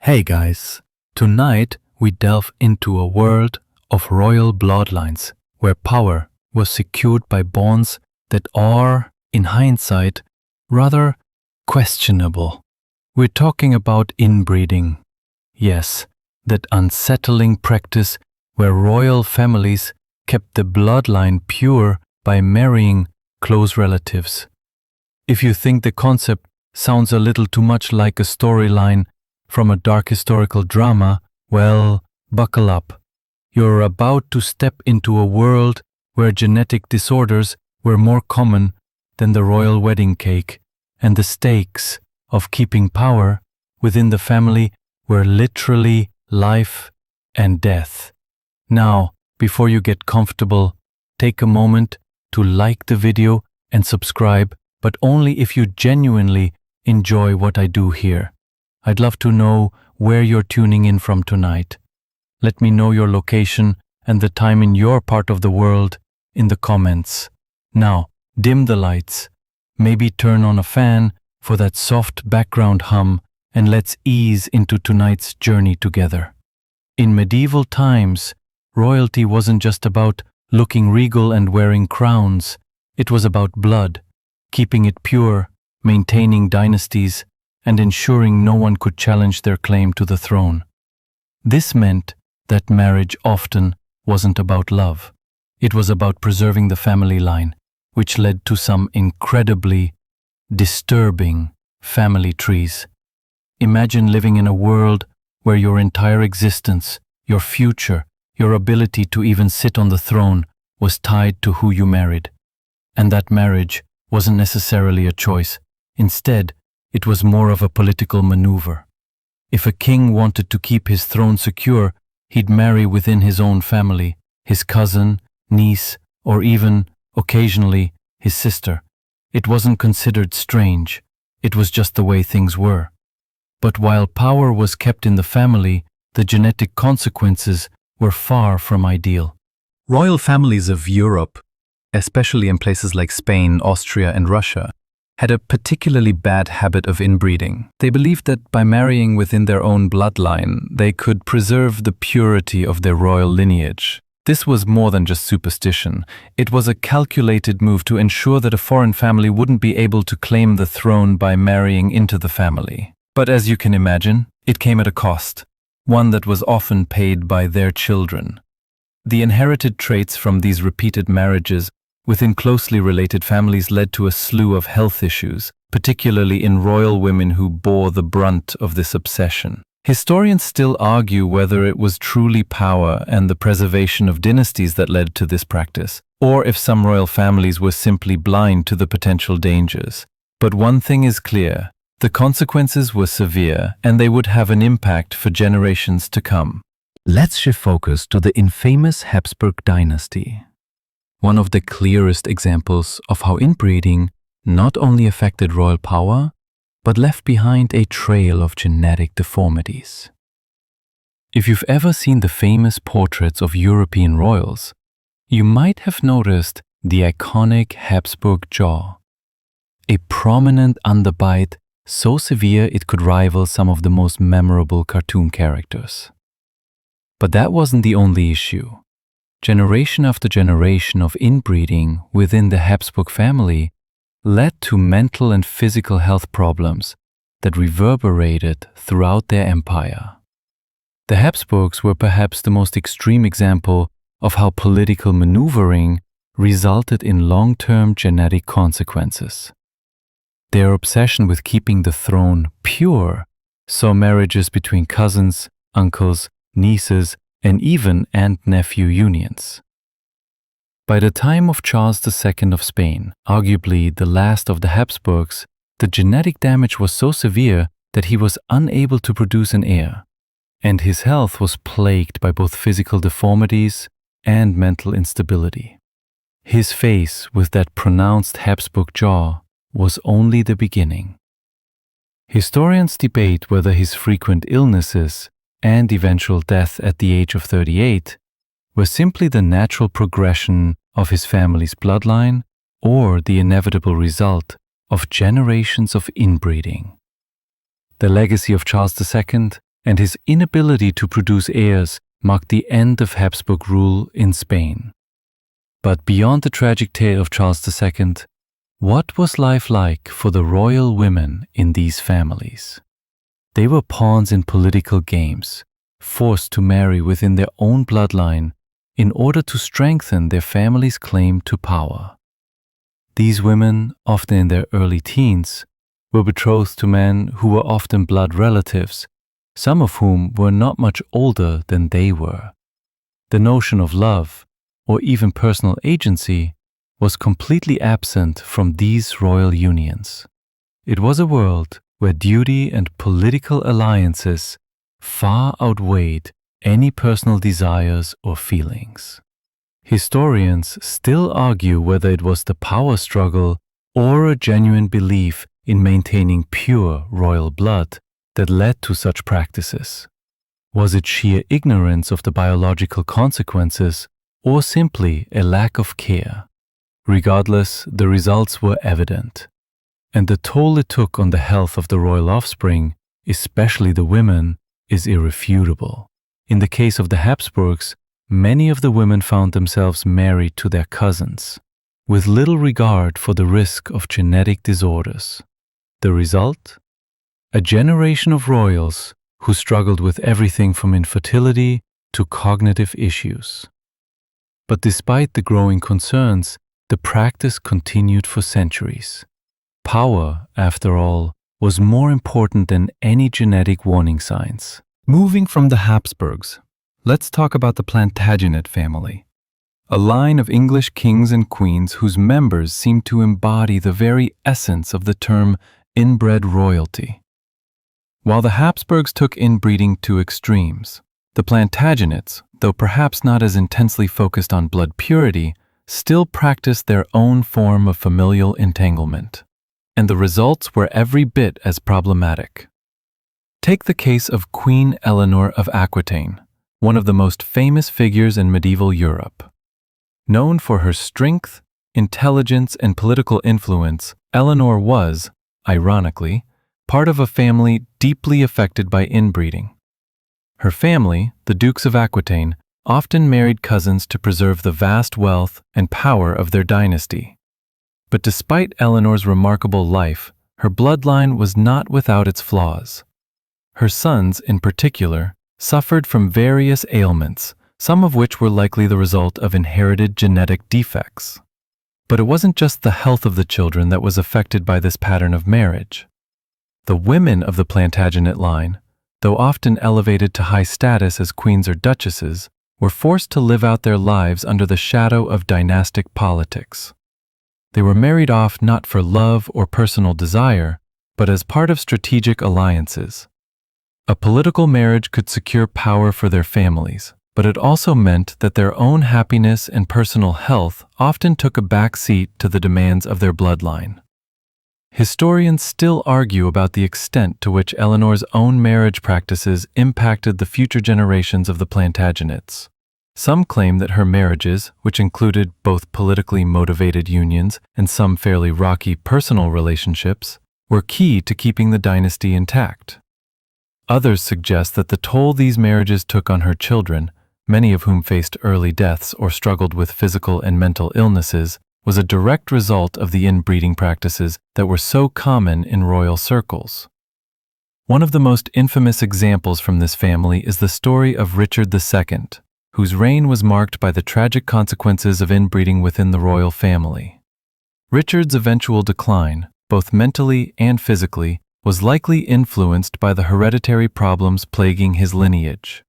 Hey guys, tonight we delve into a world of royal bloodlines where power was secured by bonds that are, in hindsight, rather questionable. We're talking about inbreeding. Yes, that unsettling practice where royal families kept the bloodline pure by marrying close relatives. If you think the concept sounds a little too much like a storyline from a dark historical drama, well, buckle up. You're about to step into a world where genetic disorders were more common than the royal wedding cake, and the stakes of keeping power within the family were literally life and death. Now, before you get comfortable, take a moment to like the video and subscribe, but only if you genuinely enjoy what I do here. I'd love to know where you're tuning in from tonight. Let me know your location and the time in your part of the world in the comments. Now, dim the lights, maybe turn on a fan for that soft background hum, and let's ease into tonight's journey together. In medieval times, royalty wasn't just about looking regal and wearing crowns. It was about blood, keeping it pure, maintaining dynasties, and ensuring no one could challenge their claim to the throne. This meant that marriage often wasn't about love. It was about preserving the family line, which led to some incredibly disturbing family trees. Imagine living in a world where your entire existence, your future, your ability to even sit on the throne was tied to who you married. And that marriage wasn't necessarily a choice. Instead, it was more of a political maneuver. If a king wanted to keep his throne secure, he'd marry within his own family, his cousin, niece, or even, occasionally, his sister. It wasn't considered strange. It was just the way things were. But while power was kept in the family, the genetic consequences were far from ideal. Royal families of Europe, especially in places like Spain, Austria, and Russia, had a particularly bad habit of inbreeding. They believed that by marrying within their own bloodline, they could preserve the purity of their royal lineage. This was more than just superstition. It was a calculated move to ensure that a foreign family wouldn't be able to claim the throne by marrying into the family. But as you can imagine, it came at a cost, one that was often paid by their children. The inherited traits from these repeated marriages within closely related families led to a slew of health issues, particularly in royal women who bore the brunt of this obsession. Historians still argue whether it was truly power and the preservation of dynasties that led to this practice, or if some royal families were simply blind to the potential dangers. But one thing is clear: the consequences were severe, and they would have an impact for generations to come. Let's shift focus to the infamous Habsburg dynasty. One of the clearest examples of how inbreeding not only affected royal power, but left behind a trail of genetic deformities. If you've ever seen the famous portraits of European royals, you might have noticed the iconic Habsburg jaw, a prominent underbite so severe it could rival some of the most memorable cartoon characters. But that wasn't the only issue. Generation after generation of inbreeding within the Habsburg family led to mental and physical health problems that reverberated throughout their empire. The Habsburgs were perhaps the most extreme example of how political maneuvering resulted in long-term genetic consequences. Their obsession with keeping the throne pure saw marriages between cousins, uncles, nieces, and even aunt-nephew unions. By the time of Charles II of Spain, arguably the last of the Habsburgs, the genetic damage was so severe that he was unable to produce an heir, and his health was plagued by both physical deformities and mental instability. His face, with that pronounced Habsburg jaw, was only the beginning. Historians debate whether his frequent illnesses and eventual death at the age of 38 were simply the natural progression of his family's bloodline or the inevitable result of generations of inbreeding. The legacy of Charles II and his inability to produce heirs marked the end of Habsburg rule in Spain. But beyond the tragic tale of Charles II, what was life like for the royal women in these families? They were pawns in political games, forced to marry within their own bloodline in order to strengthen their family's claim to power. These women, often in their early teens, were betrothed to men who were often blood relatives, some of whom were not much older than they were. The notion of love, or even personal agency, was completely absent from these royal unions. It was a world where duty and political alliances far outweighed any personal desires or feelings. Historians still argue whether it was the power struggle or a genuine belief in maintaining pure royal blood that led to such practices. Was it sheer ignorance of the biological consequences or simply a lack of care? Regardless, the results were evident, and the toll it took on the health of the royal offspring, especially the women, is irrefutable. In the case of the Habsburgs, many of the women found themselves married to their cousins, with little regard for the risk of genetic disorders. The result? A generation of royals who struggled with everything from infertility to cognitive issues. But despite the growing concerns, the practice continued for centuries. Power, after all, was more important than any genetic warning signs. Moving from the Habsburgs, let's talk about the Plantagenet family, a line of English kings and queens whose members seem to embody the very essence of the term inbred royalty. While the Habsburgs took inbreeding to extremes, the Plantagenets, though perhaps not as intensely focused on blood purity, still practiced their own form of familial entanglement, and the results were every bit as problematic. Take the case of Queen Eleanor of Aquitaine, one of the most famous figures in medieval Europe. Known for her strength, intelligence, and political influence, Eleanor was, ironically, part of a family deeply affected by inbreeding. Her family, the Dukes of Aquitaine, often married cousins to preserve the vast wealth and power of their dynasty. But despite Eleanor's remarkable life, her bloodline was not without its flaws. Her sons, in particular, suffered from various ailments, some of which were likely the result of inherited genetic defects. But it wasn't just the health of the children that was affected by this pattern of marriage. The women of the Plantagenet line, though often elevated to high status as queens or duchesses, were forced to live out their lives under the shadow of dynastic politics. They were married off not for love or personal desire, but as part of strategic alliances. A political marriage could secure power for their families, but it also meant that their own happiness and personal health often took a back seat to the demands of their bloodline. Historians still argue about the extent to which Eleanor's own marriage practices impacted the future generations of the Plantagenets. Some claim that her marriages, which included both politically motivated unions and some fairly rocky personal relationships, were key to keeping the dynasty intact. Others suggest that the toll these marriages took on her children, many of whom faced early deaths or struggled with physical and mental illnesses, was a direct result of the inbreeding practices that were so common in royal circles. One of the most infamous examples from this family is the story of Richard II, whose reign was marked by the tragic consequences of inbreeding within the royal family. Richard's eventual decline, both mentally and physically, was likely influenced by the hereditary problems plaguing his lineage.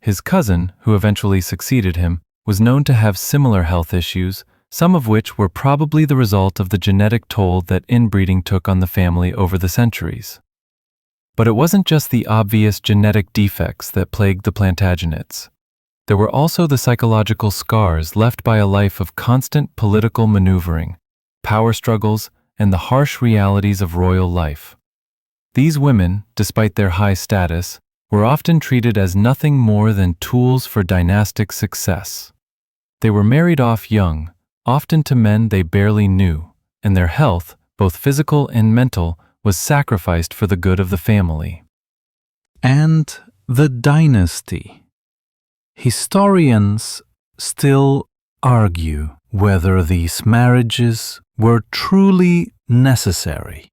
His cousin, who eventually succeeded him, was known to have similar health issues, some of which were probably the result of the genetic toll that inbreeding took on the family over the centuries. But it wasn't just the obvious genetic defects that plagued the Plantagenets. There were also the psychological scars left by a life of constant political maneuvering, power struggles, and the harsh realities of royal life. These women, despite their high status, were often treated as nothing more than tools for dynastic success. They were married off young, often to men they barely knew, and their health, both physical and mental, was sacrificed for the good of the family. and the dynasty. Historians still argue whether these marriages were truly necessary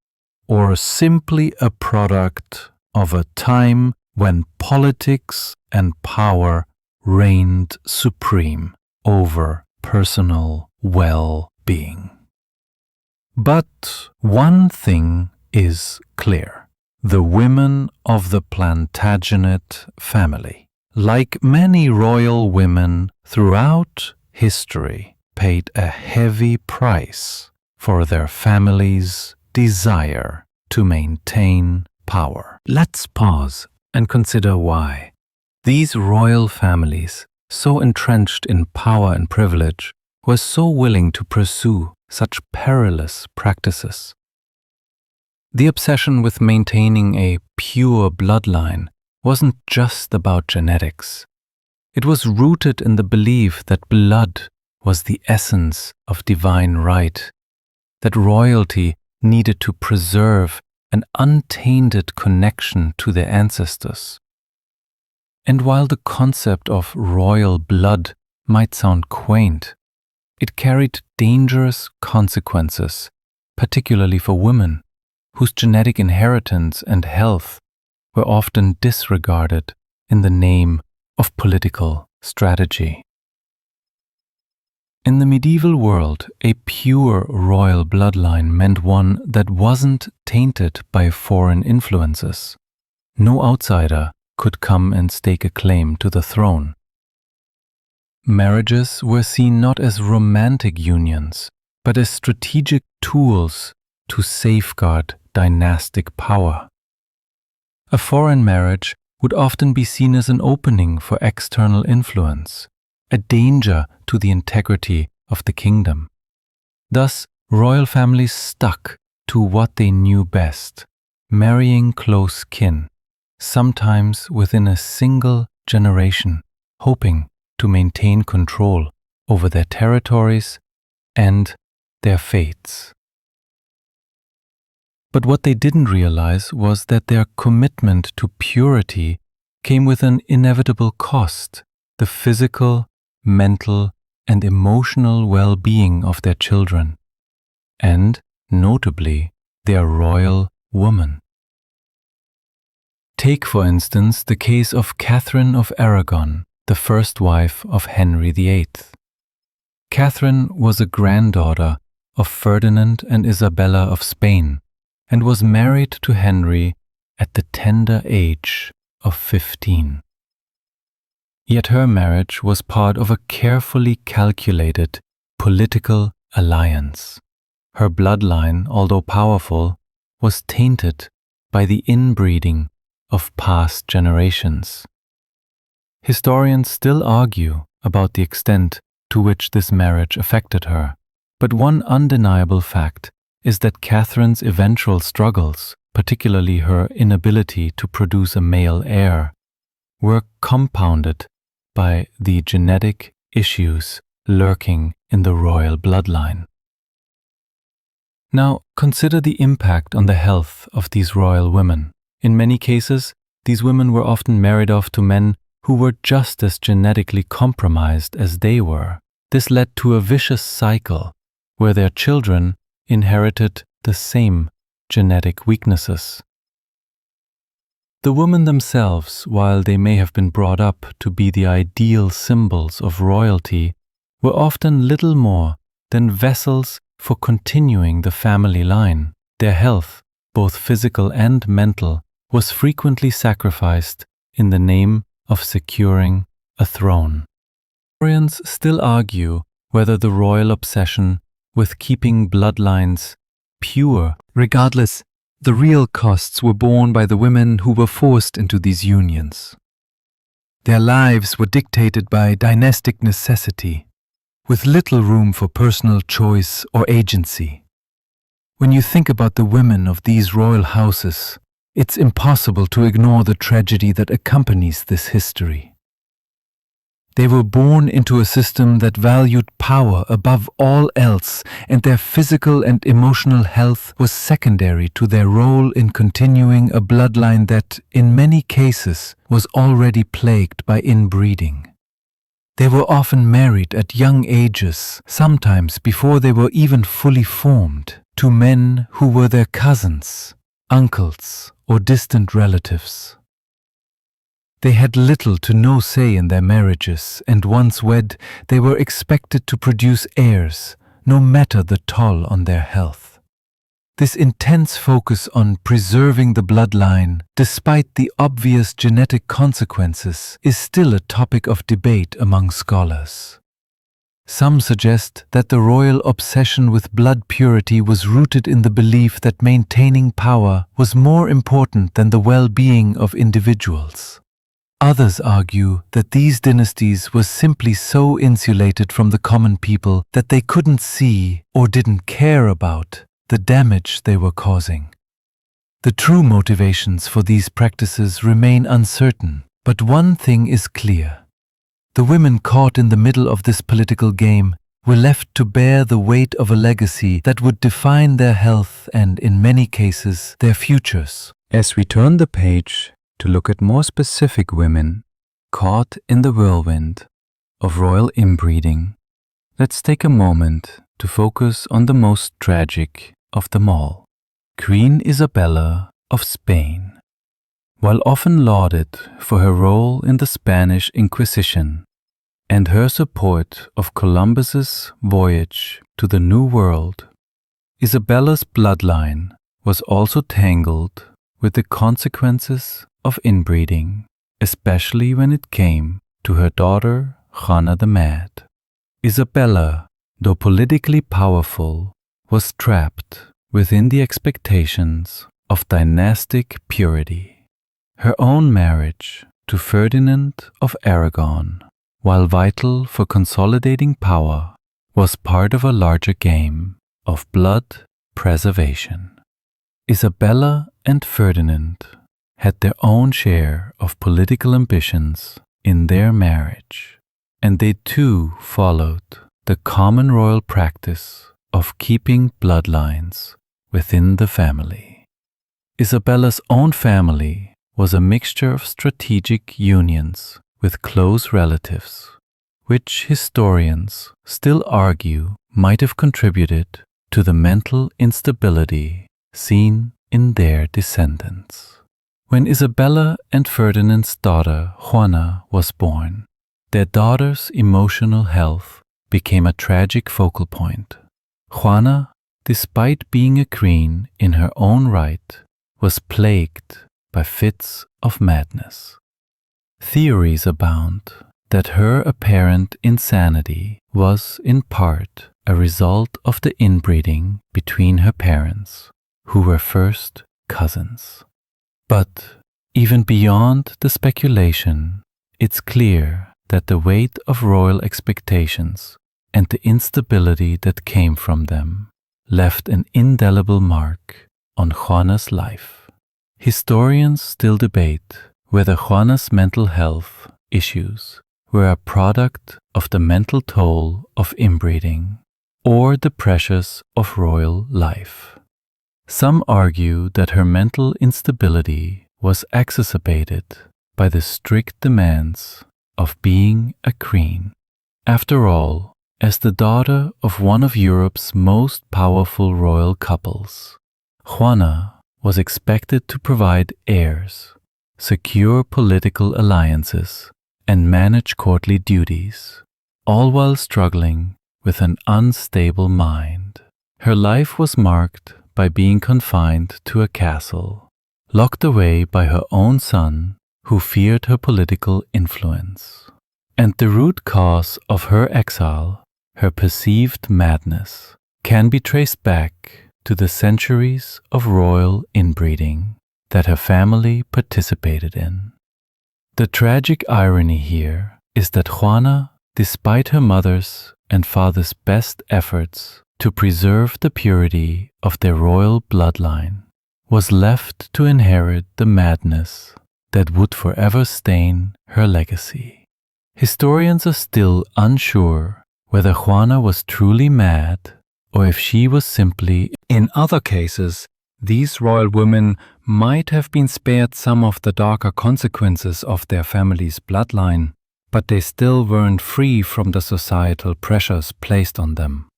or simply a product of a time when politics and power reigned supreme over personal well-being. But one thing is clear. The women of the Plantagenet family, like many royal women throughout history, paid a heavy price for their family's desire to maintain power. Let's pause and consider why. These royal families, so entrenched in power and privilege, were so willing to pursue such perilous practices. The obsession with maintaining a pure bloodline wasn't just about genetics. It was rooted in the belief that blood was the essence of divine right, that royalty needed to preserve an untainted connection to their ancestors. And while the concept of royal blood might sound quaint, it carried dangerous consequences, particularly for women, whose genetic inheritance and health were often disregarded in the name of political strategy. In the medieval world, a pure royal bloodline meant one that wasn't tainted by foreign influences. No outsider could come and stake a claim to the throne. Marriages were seen not as romantic unions, but as strategic tools to safeguard dynastic power. A foreign marriage would often be seen as an opening for external influence, a danger to the integrity of the kingdom. Thus, royal families stuck to what they knew best, marrying close kin, sometimes within a single generation, hoping to maintain control over their territories and their fates. But what they didn't realize was that their commitment to purity came with an inevitable cost: the physical, mental, and emotional well-being of their children, and, notably, their royal woman. Take, for instance, the case of Catherine of Aragon, the first wife of Henry VIII. Catherine was a granddaughter of Ferdinand and Isabella of Spain, and was married to Henry at the tender age of 15. Yet her marriage was part of a carefully calculated political alliance. Her bloodline, although powerful, was tainted by the inbreeding of past generations. Historians still argue about the extent to which this marriage affected her, but one undeniable fact is that Catherine's eventual struggles, particularly her inability to produce a male heir, were compounded by the genetic issues lurking in the royal bloodline. Now, consider the impact on the health of these royal women. In many cases, these women were often married off to men who were just as genetically compromised as they were. This led to a vicious cycle where their children inherited the same genetic weaknesses. The women themselves, while they may have been brought up to be the ideal symbols of royalty, were often little more than vessels for continuing the family line. Their health, both physical and mental, was frequently sacrificed in the name of securing a throne. Historians still argue whether the royal obsession with keeping bloodlines pure. Regardless, the real costs were borne by the women who were forced into these unions. Their lives were dictated by dynastic necessity, with little room for personal choice or agency. When you think about the women of these royal houses, it's impossible to ignore the tragedy that accompanies this history. They were born into a system that valued power above all else, and their physical and emotional health was secondary to their role in continuing a bloodline that, in many cases, was already plagued by inbreeding. They were often married at young ages, sometimes before they were even fully formed, to men who were their cousins, uncles, or distant relatives. They had little to no say in their marriages, and once wed, they were expected to produce heirs, no matter the toll on their health. This intense focus on preserving the bloodline, despite the obvious genetic consequences, is still a topic of debate among scholars. Some suggest that the royal obsession with blood purity was rooted in the belief that maintaining power was more important than the well-being of individuals. Others argue that these dynasties were simply so insulated from the common people that they couldn't see or didn't care about the damage they were causing. The true motivations for these practices remain uncertain, but one thing is clear. The women caught in the middle of this political game were left to bear the weight of a legacy that would define their health and, in many cases, their futures. As we turn the page to look at more specific women caught in the whirlwind of royal inbreeding, let's take a moment to focus on the most tragic of them all, Queen Isabella of Spain. While often lauded for her role in the Spanish Inquisition and her support of Columbus's voyage to the New World, Isabella's bloodline was also tangled with the consequences of inbreeding, especially when it came to her daughter Juana the Mad. Isabella, though politically powerful, was trapped within the expectations of dynastic purity. Her own marriage to Ferdinand of Aragon, while vital for consolidating power, was part of a larger game of blood preservation. Isabella and Ferdinand had their own share of political ambitions in their marriage, and they too followed the common royal practice of keeping bloodlines within the family. Isabella's own family was a mixture of strategic unions with close relatives, which historians still argue might have contributed to the mental instability seen in their descendants. When Isabella and Ferdinand's daughter Juana was born, their daughter's emotional health became a tragic focal point. Juana, despite being a queen in her own right, was plagued by fits of madness. Theories abound that her apparent insanity was in part a result of the inbreeding between her parents, who were first cousins. But even beyond the speculation, it's clear that the weight of royal expectations and the instability that came from them left an indelible mark on Juana's life. Historians still debate whether Juana's mental health issues were a product of the mental toll of inbreeding or the pressures of royal life. Some argue that her mental instability was exacerbated by the strict demands of being a queen. After all, as the daughter of one of Europe's most powerful royal couples, Juana was expected to provide heirs, secure political alliances, and manage courtly duties, all while struggling with an unstable mind. Her life was marked by being confined to a castle, locked away by her own son, who feared her political influence. And the root cause of her exile, her perceived madness, can be traced back to the centuries of royal inbreeding that her family participated in. The tragic irony here is that Juana, despite her mother's and father's best efforts to preserve the purity of their royal bloodline, was left to inherit the madness that would forever stain her legacy. Historians are still unsure whether Juana was truly mad or if she was simply. In other cases, these royal women might have been spared some of the darker consequences of their family's bloodline, but they still weren't free from the societal pressures placed on them.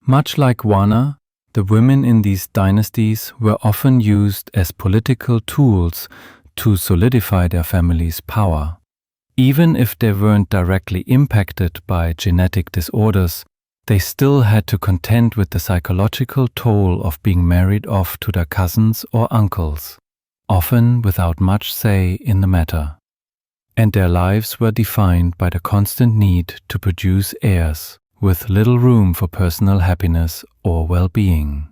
Much like Juana, the women in these dynasties were often used as political tools to solidify their family's power. Even if they weren't directly impacted by genetic disorders, they still had to contend with the psychological toll of being married off to their cousins or uncles, often without much say in the matter. And their lives were defined by the constant need to produce heirs, with little room for personal happiness or well-being.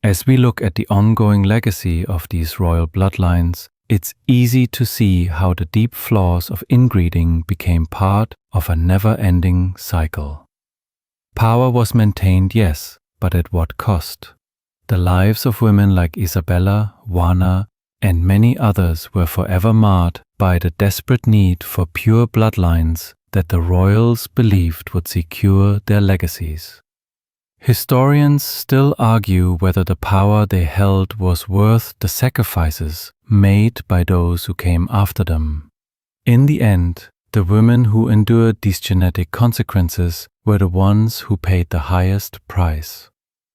As we look at the ongoing legacy of these royal bloodlines, it's easy to see how the deep flaws of inbreeding became part of a never-ending cycle. Power was maintained, yes, but at what cost? The lives of women like Isabella, Juana, and many others were forever marred by the desperate need for pure bloodlines that the royals believed would secure their legacies. Historians still argue whether the power they held was worth the sacrifices made by those who came after them. In the end, the women who endured these genetic consequences were the ones who paid the highest price.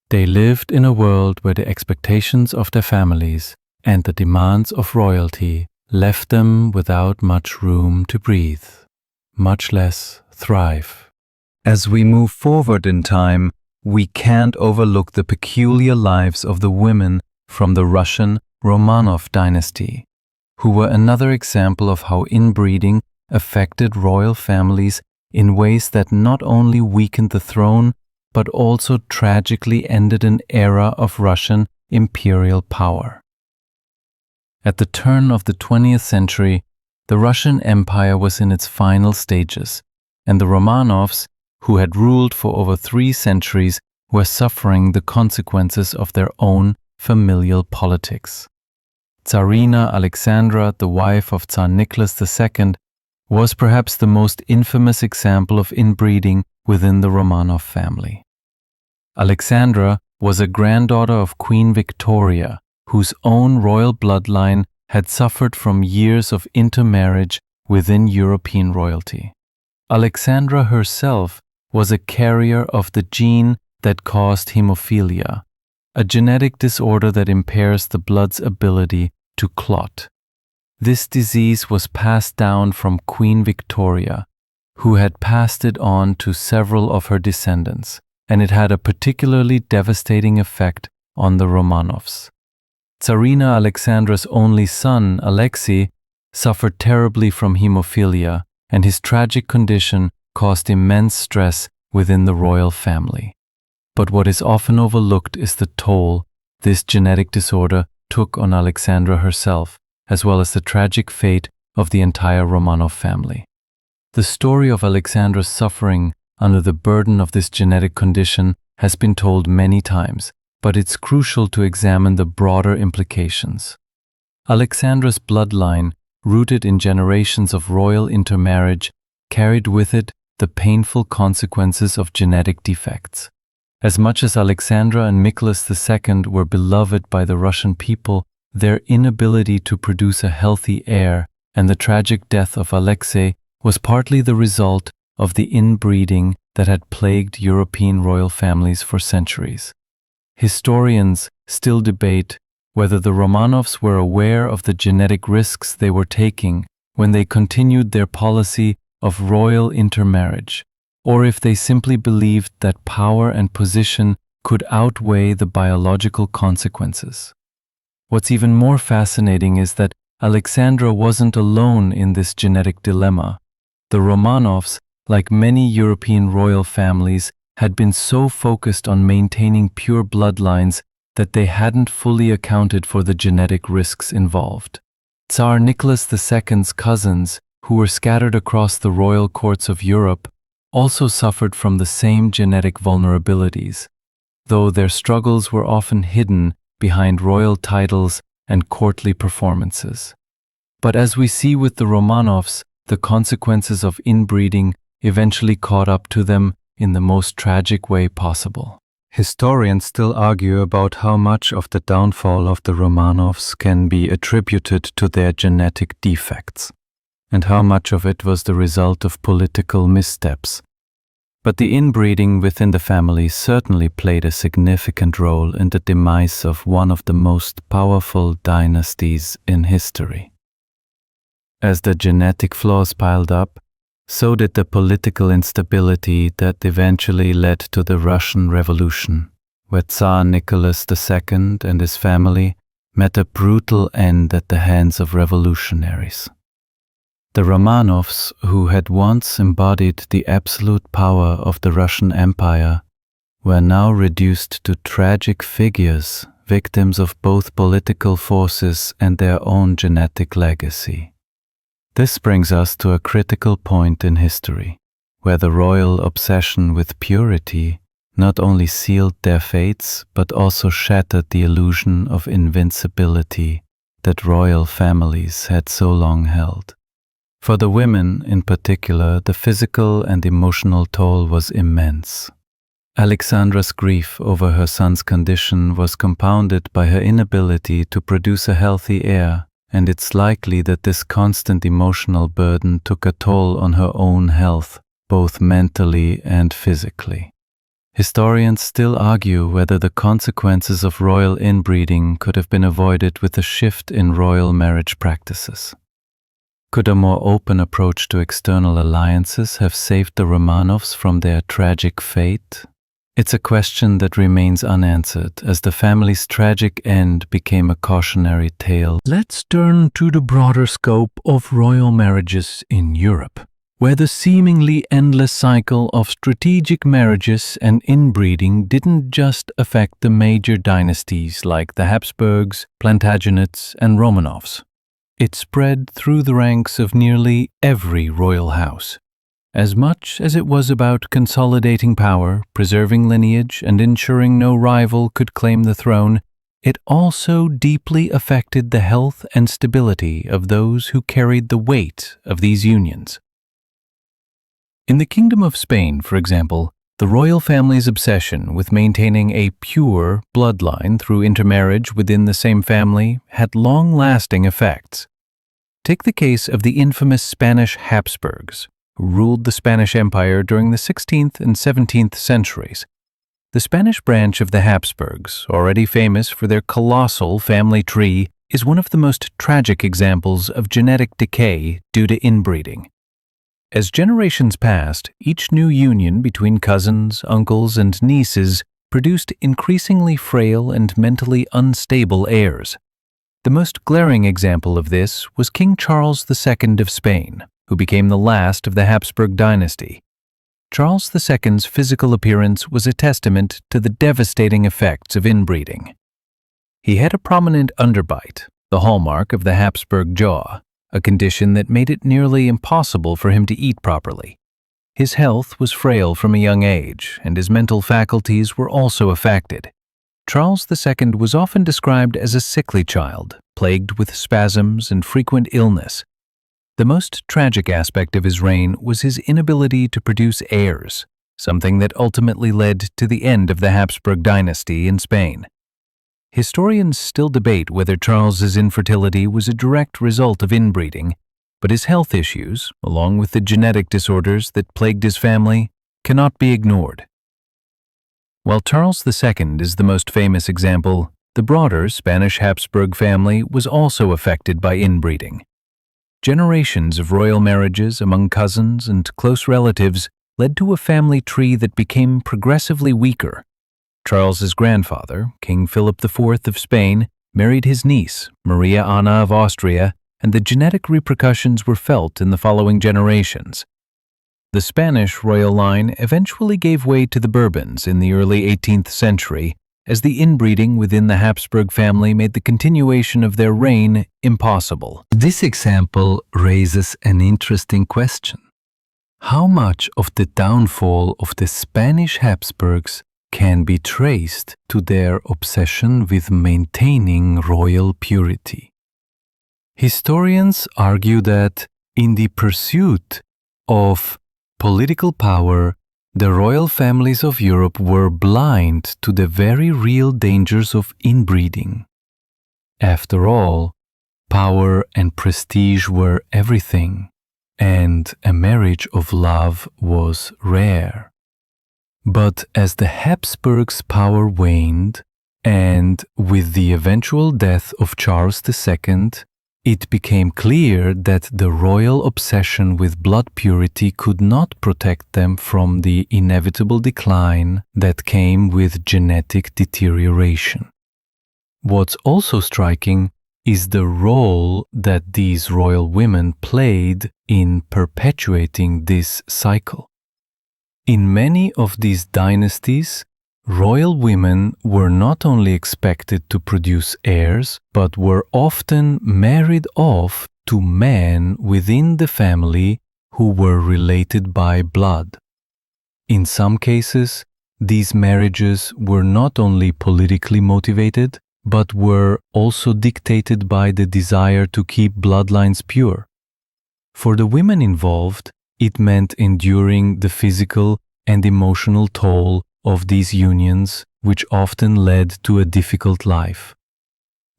They lived in a world where the expectations of their families and the demands of royalty left them without much room to breathe, much less thrive. As we move forward in time, we can't overlook the peculiar lives of the women from the Russian Romanov dynasty, who were another example of how inbreeding affected royal families in ways that not only weakened the throne, but also tragically ended an era of Russian imperial power. At the turn of the 20th century, the Russian Empire was in its final stages, and the Romanovs, who had ruled for over 3 centuries, were suffering the consequences of their own familial politics. Tsarina Alexandra, the wife of Tsar Nicholas II, was perhaps the most infamous example of inbreeding within the Romanov family. Alexandra was a granddaughter of Queen Victoria, whose own royal bloodline had suffered from years of intermarriage within European royalty. Alexandra herself was a carrier of the gene that caused hemophilia, a genetic disorder that impairs the blood's ability to clot. This disease was passed down from Queen Victoria, who had passed it on to several of her descendants, and it had a particularly devastating effect on the Romanovs. Tsarina Alexandra's only son, Alexei, suffered terribly from hemophilia, and his tragic condition caused immense stress within the royal family. But what is often overlooked is the toll this genetic disorder took on Alexandra herself, as well as the tragic fate of the entire Romanov family. The story of Alexandra's suffering under the burden of this genetic condition has been told many times, but it's crucial to examine the broader implications. Alexandra's bloodline, rooted in generations of royal intermarriage, carried with it the painful consequences of genetic defects. As much as Alexandra and Nicholas II were beloved by the Russian people, their inability to produce a healthy heir and the tragic death of Alexei was partly the result of the inbreeding that had plagued European royal families for centuries. Historians still debate whether the Romanovs were aware of the genetic risks they were taking when they continued their policy of royal intermarriage, or if they simply believed that power and position could outweigh the biological consequences. What's even more fascinating is that Alexandra wasn't alone in this genetic dilemma. The Romanovs, like many European royal families, had been so focused on maintaining pure bloodlines that they hadn't fully accounted for the genetic risks involved. Tsar Nicholas II's cousins, who were scattered across the royal courts of Europe, also suffered from the same genetic vulnerabilities, though their struggles were often hidden behind royal titles and courtly performances. But as we see with the Romanovs, the consequences of inbreeding eventually caught up to them in the most tragic way possible. Historians still argue about how much of the downfall of the Romanovs can be attributed to their genetic defects, and how much of it was the result of political missteps. But the inbreeding within the family certainly played a significant role in the demise of one of the most powerful dynasties in history. As the genetic flaws piled up, so did the political instability that eventually led to the Russian Revolution, where Tsar Nicholas II and his family met a brutal end at the hands of revolutionaries. The Romanovs, who had once embodied the absolute power of the Russian Empire, were now reduced to tragic figures, victims of both political forces and their own genetic legacy. This brings us to a critical point in history, where the royal obsession with purity not only sealed their fates, but also shattered the illusion of invincibility that royal families had so long held. For the women, in particular, the physical and emotional toll was immense. Alexandra's grief over her son's condition was compounded by her inability to produce a healthy heir, and it's likely that this constant emotional burden took a toll on her own health, both mentally and physically. Historians still argue whether the consequences of royal inbreeding could have been avoided with a shift in royal marriage practices. Could a more open approach to external alliances have saved the Romanovs from their tragic fate? It's a question that remains unanswered, as the family's tragic end became a cautionary tale. Let's turn to the broader scope of royal marriages in Europe, where the seemingly endless cycle of strategic marriages and inbreeding didn't just affect the major dynasties like the Habsburgs, Plantagenets, and Romanovs. It spread through the ranks of nearly every royal house. As much as it was about consolidating power, preserving lineage, and ensuring no rival could claim the throne, it also deeply affected the health and stability of those who carried the weight of these unions. In the Kingdom of Spain, for example, the royal family's obsession with maintaining a pure bloodline through intermarriage within the same family had long-lasting effects. Take the case of the infamous Spanish Habsburgs, who ruled the Spanish Empire during the 16th and 17th centuries. The Spanish branch of the Habsburgs, already famous for their colossal family tree, is one of the most tragic examples of genetic decay due to inbreeding. As generations passed, each new union between cousins, uncles, and nieces produced increasingly frail and mentally unstable heirs. The most glaring example of this was King Charles II of Spain, who became the last of the Habsburg dynasty. Charles II's physical appearance was a testament to the devastating effects of inbreeding. He had a prominent underbite, the hallmark of the Habsburg jaw, a condition that made it nearly impossible for him to eat properly. His health was frail from a young age, and his mental faculties were also affected. Charles II was often described as a sickly child, plagued with spasms and frequent illness. The most tragic aspect of his reign was his inability to produce heirs, something that ultimately led to the end of the Habsburg dynasty in Spain. Historians still debate whether Charles's infertility was a direct result of inbreeding, but his health issues, along with the genetic disorders that plagued his family, cannot be ignored. While Charles II is the most famous example, the broader Spanish Habsburg family was also affected by inbreeding. Generations of royal marriages among cousins and close relatives led to a family tree that became progressively weaker. Charles's grandfather, King Philip IV of Spain, married his niece, Maria Anna of Austria, and the genetic repercussions were felt in the following generations. The Spanish royal line eventually gave way to the Bourbons in the early 18th century, as the inbreeding within the Habsburg family made the continuation of their reign impossible. This example raises an interesting question. How much of the downfall of the Spanish Habsburgs can be traced to their obsession with maintaining royal purity? Historians argue that, In the pursuit of political power, the royal families of Europe were blind to the very real dangers of inbreeding. After all, power and prestige were everything, and a marriage of love was rare. But as the Habsburgs' power waned, and with the eventual death of Charles II, it became clear that the royal obsession with blood purity could not protect them from the inevitable decline that came with genetic deterioration. What's also striking is the role that these royal women played in perpetuating this cycle. In many of these dynasties, royal women were not only expected to produce heirs, but were often married off to men within the family who were related by blood. In some cases, these marriages were not only politically motivated, but were also dictated by the desire to keep bloodlines pure. For the women involved, it meant enduring the physical and emotional toll of these unions, which often led to a difficult life.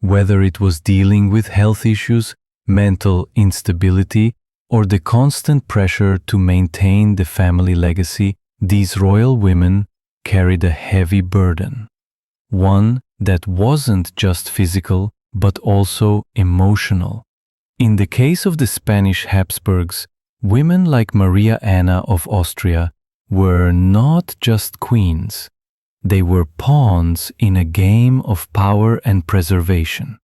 Whether it was dealing with health issues, mental instability, or the constant pressure to maintain the family legacy, these royal women carried a heavy burden, one that wasn't just physical, but also emotional. In the case of the Spanish Habsburgs, women like Maria Anna of Austria were not just queens, they were pawns in a game of power and preservation.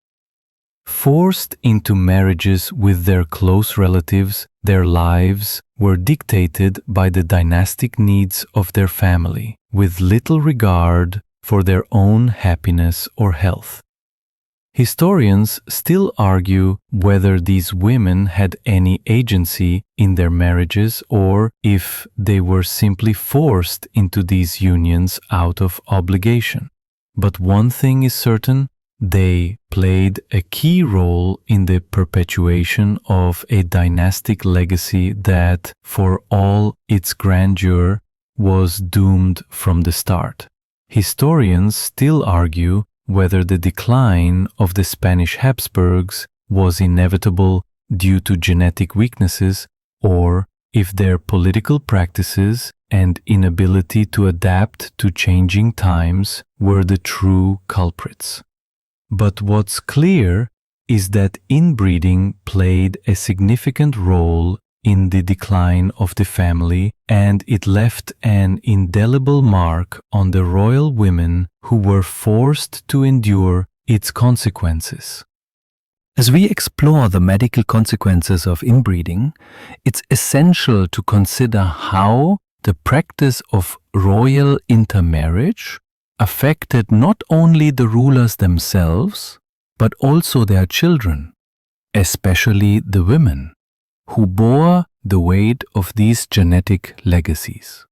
Forced into marriages with their close relatives, their lives were dictated by the dynastic needs of their family, with little regard for their own happiness or health. Historians still argue whether these women had any agency in their marriages or if they were simply forced into these unions out of obligation. But one thing is certain, they played a key role in the perpetuation of a dynastic legacy that, for all its grandeur, was doomed from the start. Historians still argue whether the decline of the Spanish Habsburgs was inevitable due to genetic weaknesses or if their political practices and inability to adapt to changing times were the true culprits. But what's clear is that inbreeding played a significant role in the decline of the family, and it left an indelible mark on the royal women who were forced to endure its consequences. As we explore the medical consequences of inbreeding, it's essential to consider how the practice of royal intermarriage affected not only the rulers themselves, but also their children, especially the women, who bore the weight of these genetic legacies.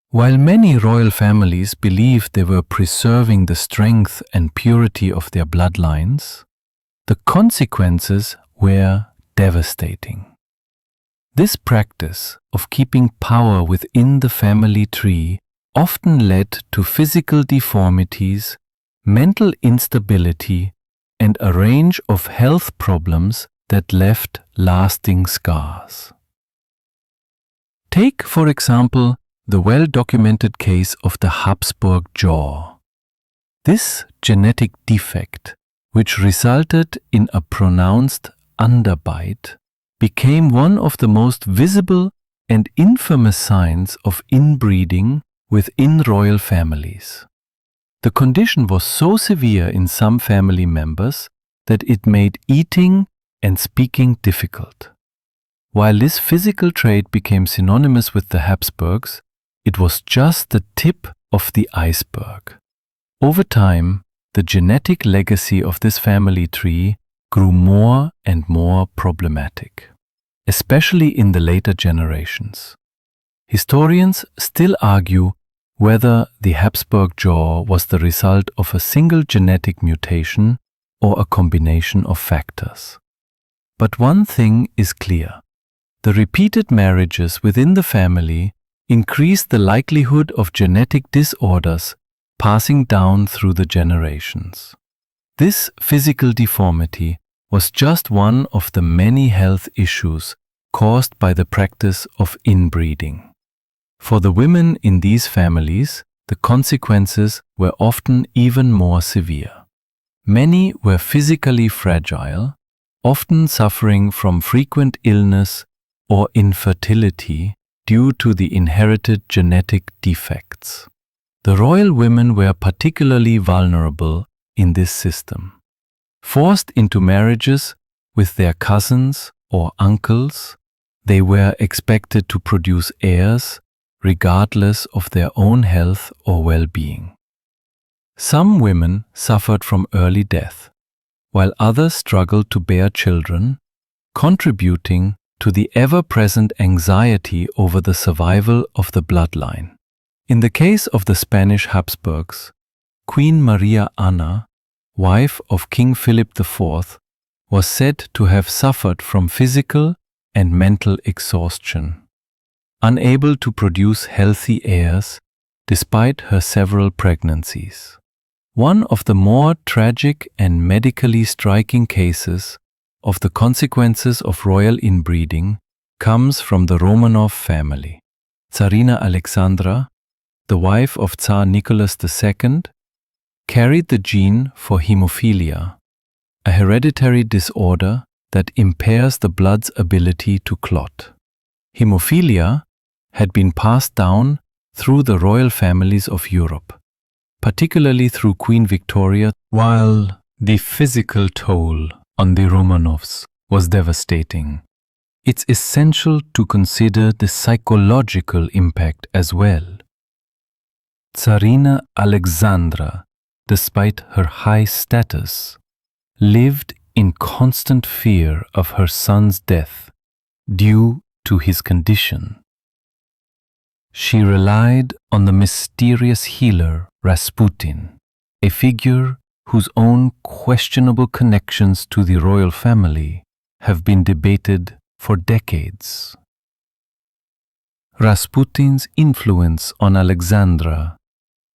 While many royal families believed they were preserving the strength and purity of their bloodlines, the consequences were devastating. This practice of keeping power within the family tree often led to physical deformities, mental instability, and a range of health problems that left lasting scars. Take, for example, the well-documented case of the Habsburg jaw. This genetic defect, which resulted in a pronounced underbite, became one of the most visible and infamous signs of inbreeding within royal families. The condition was so severe in some family members that it made eating and speaking difficult. While this physical trait became synonymous with the Habsburgs, it was just the tip of the iceberg. Over time, the genetic legacy of this family tree grew more and more problematic, especially in the later generations. Historians still argue whether the Habsburg jaw was the result of a single genetic mutation or a combination of factors. But one thing is clear. The repeated marriages within the family increased the likelihood of genetic disorders passing down through the generations. This physical deformity was just one of the many health issues caused by the practice of inbreeding. For the women in these families, the consequences were often even more severe. Many were physically fragile, often suffering from frequent illness or infertility due to the inherited genetic defects. The royal women were particularly vulnerable in this system. Forced into marriages with their cousins or uncles, they were expected to produce heirs regardless of their own health or well-being. Some women suffered from early death, while others struggled to bear children, contributing to the ever-present anxiety over the survival of the bloodline. In the case of the Spanish Habsburgs, Queen Maria Anna, wife of King Philip IV, was said to have suffered from physical and mental exhaustion, unable to produce healthy heirs despite her several pregnancies. One of the more tragic and medically striking cases of the consequences of royal inbreeding comes from the Romanov family. Tsarina Alexandra, the wife of Tsar Nicholas II, carried the gene for hemophilia, a hereditary disorder that impairs the blood's ability to clot. Hemophilia had been passed down through the royal families of Europe, particularly through Queen Victoria, while the physical toll on the Romanovs was devastating. It's essential to consider the psychological impact as well. Tsarina Alexandra, despite her high status, lived in constant fear of her son's death due to his condition. She relied on the mysterious healer Rasputin, a figure whose own questionable connections to the royal family have been debated for decades. Rasputin's influence on Alexandra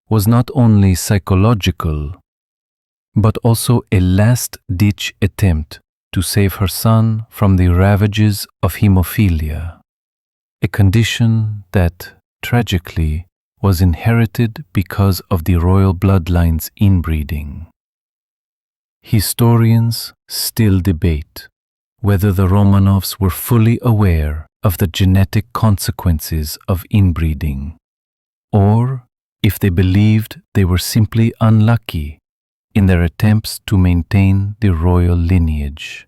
was not only psychological, but also a last-ditch attempt to save her son from the ravages of hemophilia, a condition that, tragically, was inherited because of the royal bloodline's inbreeding. Historians still debate whether the Romanovs were fully aware of the genetic consequences of inbreeding, or if they believed they were simply unlucky in their attempts to maintain the royal lineage.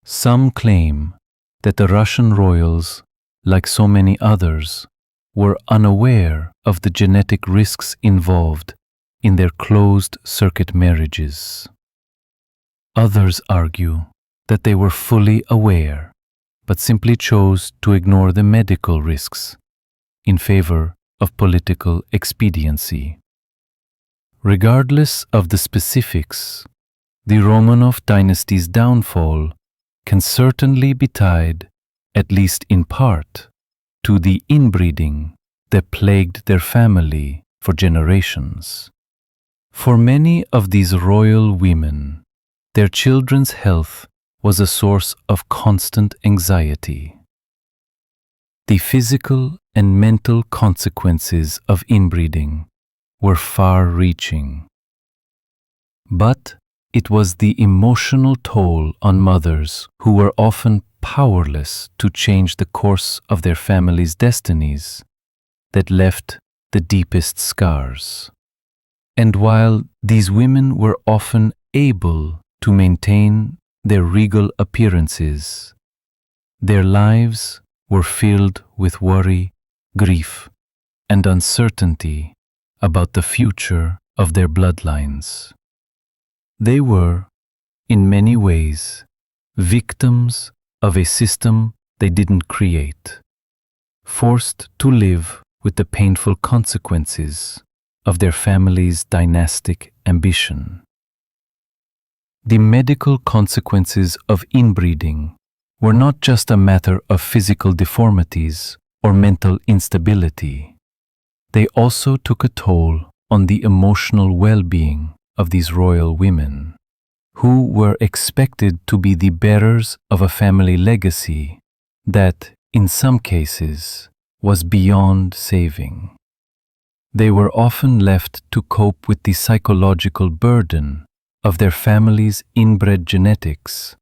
Some claim that the Russian royals, like so many others, were unaware of the genetic risks involved in their closed-circuit marriages. Others argue that they were fully aware, but simply chose to ignore the medical risks in favor of political expediency. Regardless of the specifics, the Romanov dynasty's downfall can certainly be tied, at least in part, to the inbreeding that plagued their family for generations. For many of these royal women, their children's health was a source of constant anxiety. The physical and mental consequences of inbreeding were far-reaching. But it was the emotional toll on mothers who were often powerless to change the course of their families' destinies that left the deepest scars. And while these women were often able to maintain their regal appearances, their lives were filled with worry, grief, and uncertainty about the future of their bloodlines. They were, in many ways, victims of a system they didn't create, forced to live with the painful consequences of their family's dynastic ambition. The medical consequences of inbreeding were not just a matter of physical deformities or mental instability. They also took a toll on the emotional well-being of these royal women, who were expected to be the bearers of a family legacy that, in some cases, was beyond saving. They were often left to cope with the psychological burden of their family's inbred genetics,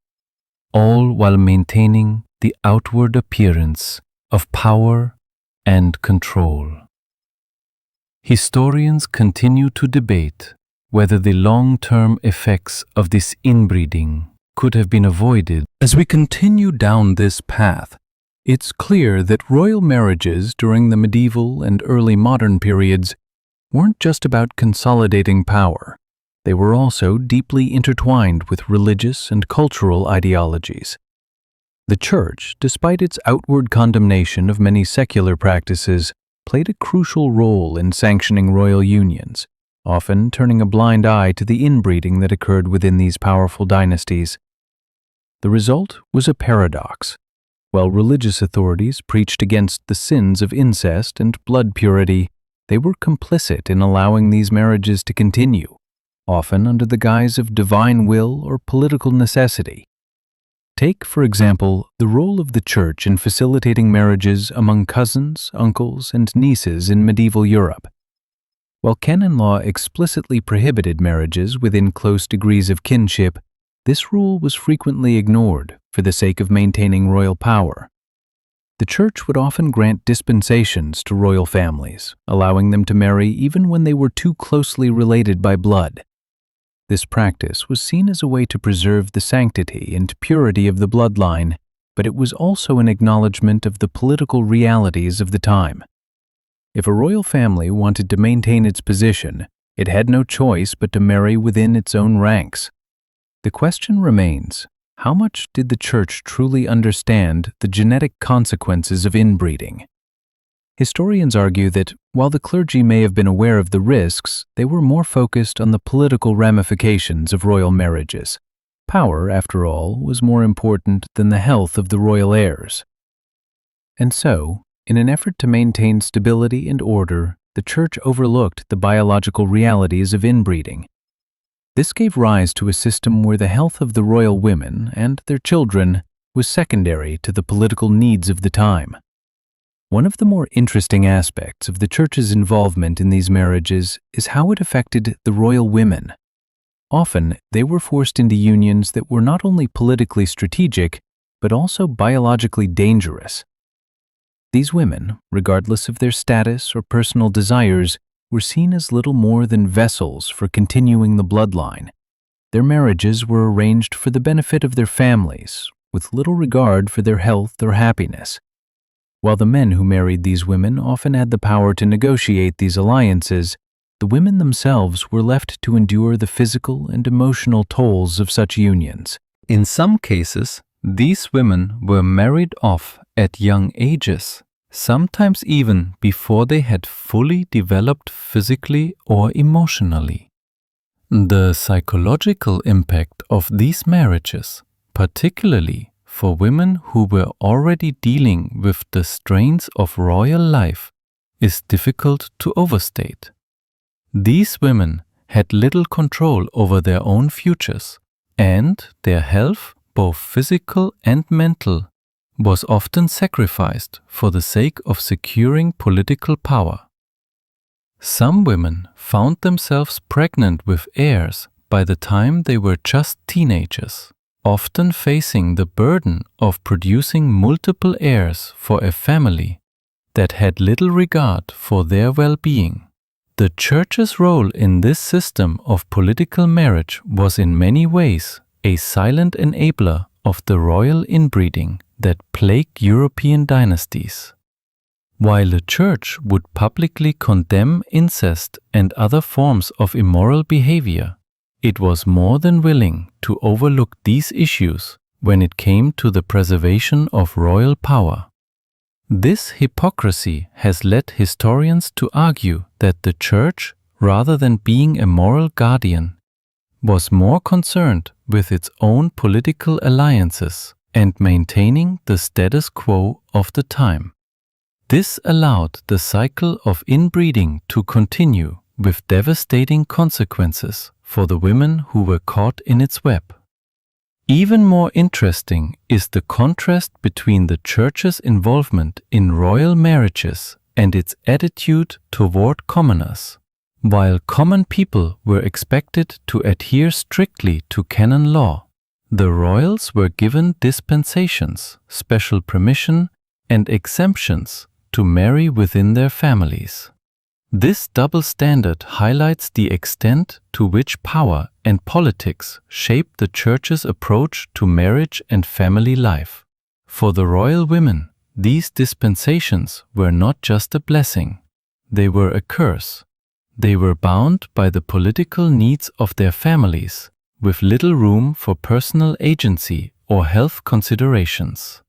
all while maintaining the outward appearance of power and control. Historians continue to debate whether the long-term effects of this inbreeding could have been avoided. As we continue down this path, it's clear that royal marriages during the medieval and early modern periods weren't just about consolidating power. They were also deeply intertwined with religious and cultural ideologies. The Church, despite its outward condemnation of many secular practices, played a crucial role in sanctioning royal unions, often turning a blind eye to the inbreeding that occurred within these powerful dynasties. The result was a paradox. While religious authorities preached against the sins of incest and blood purity, they were complicit in allowing these marriages to continue, often under the guise of divine will or political necessity. Take, for example, the role of the Church in facilitating marriages among cousins, uncles, and nieces in medieval Europe. While canon law explicitly prohibited marriages within close degrees of kinship, this rule was frequently ignored for the sake of maintaining royal power. The Church would often grant dispensations to royal families, allowing them to marry even when they were too closely related by blood. This practice was seen as a way to preserve the sanctity and purity of the bloodline, but it was also an acknowledgement of the political realities of the time. If a royal family wanted to maintain its position, it had no choice but to marry within its own ranks. The question remains, how much did the Church truly understand the genetic consequences of inbreeding? Historians argue that, while the clergy may have been aware of the risks, they were more focused on the political ramifications of royal marriages. Power, after all, was more important than the health of the royal heirs. And so, in an effort to maintain stability and order, the Church overlooked the biological realities of inbreeding. This gave rise to a system where the health of the royal women and their children was secondary to the political needs of the time. One of the more interesting aspects of the Church's involvement in these marriages is how it affected the royal women. Often, they were forced into unions that were not only politically strategic, but also biologically dangerous. These women, regardless of their status or personal desires, were seen as little more than vessels for continuing the bloodline. Their marriages were arranged for the benefit of their families, with little regard for their health or happiness. While the men who married these women often had the power to negotiate these alliances, the women themselves were left to endure the physical and emotional tolls of such unions. In some cases, these women were married off at young ages, sometimes even before they had fully developed physically or emotionally. The psychological impact of these marriages, particularly for women who were already dealing with the strains of royal life, is difficult to overstate. These women had little control over their own futures, and their health, both physical and mental, was often sacrificed for the sake of securing political power. Some women found themselves pregnant with heirs by the time they were just teenagers, often facing the burden of producing multiple heirs for a family that had little regard for their well-being. The Church's role in this system of political marriage was in many ways a silent enabler of the royal inbreeding that plagued European dynasties. While the Church would publicly condemn incest and other forms of immoral behavior, it was more than willing to overlook these issues when it came to the preservation of royal power. This hypocrisy has led historians to argue that the Church, rather than being a moral guardian, was more concerned with its own political alliances and maintaining the status quo of the time. This allowed the cycle of inbreeding to continue with devastating consequences for the women who were caught in its web. Even more interesting is the contrast between the Church's involvement in royal marriages and its attitude toward commoners. While common people were expected to adhere strictly to canon law, the royals were given dispensations, special permission, and exemptions to marry within their families. This double standard highlights the extent to which power and politics shaped the Church's approach to marriage and family life. For the royal women, these dispensations were not just a blessing, they were a curse. They were bound by the political needs of their families, with little room for personal agency or health considerations.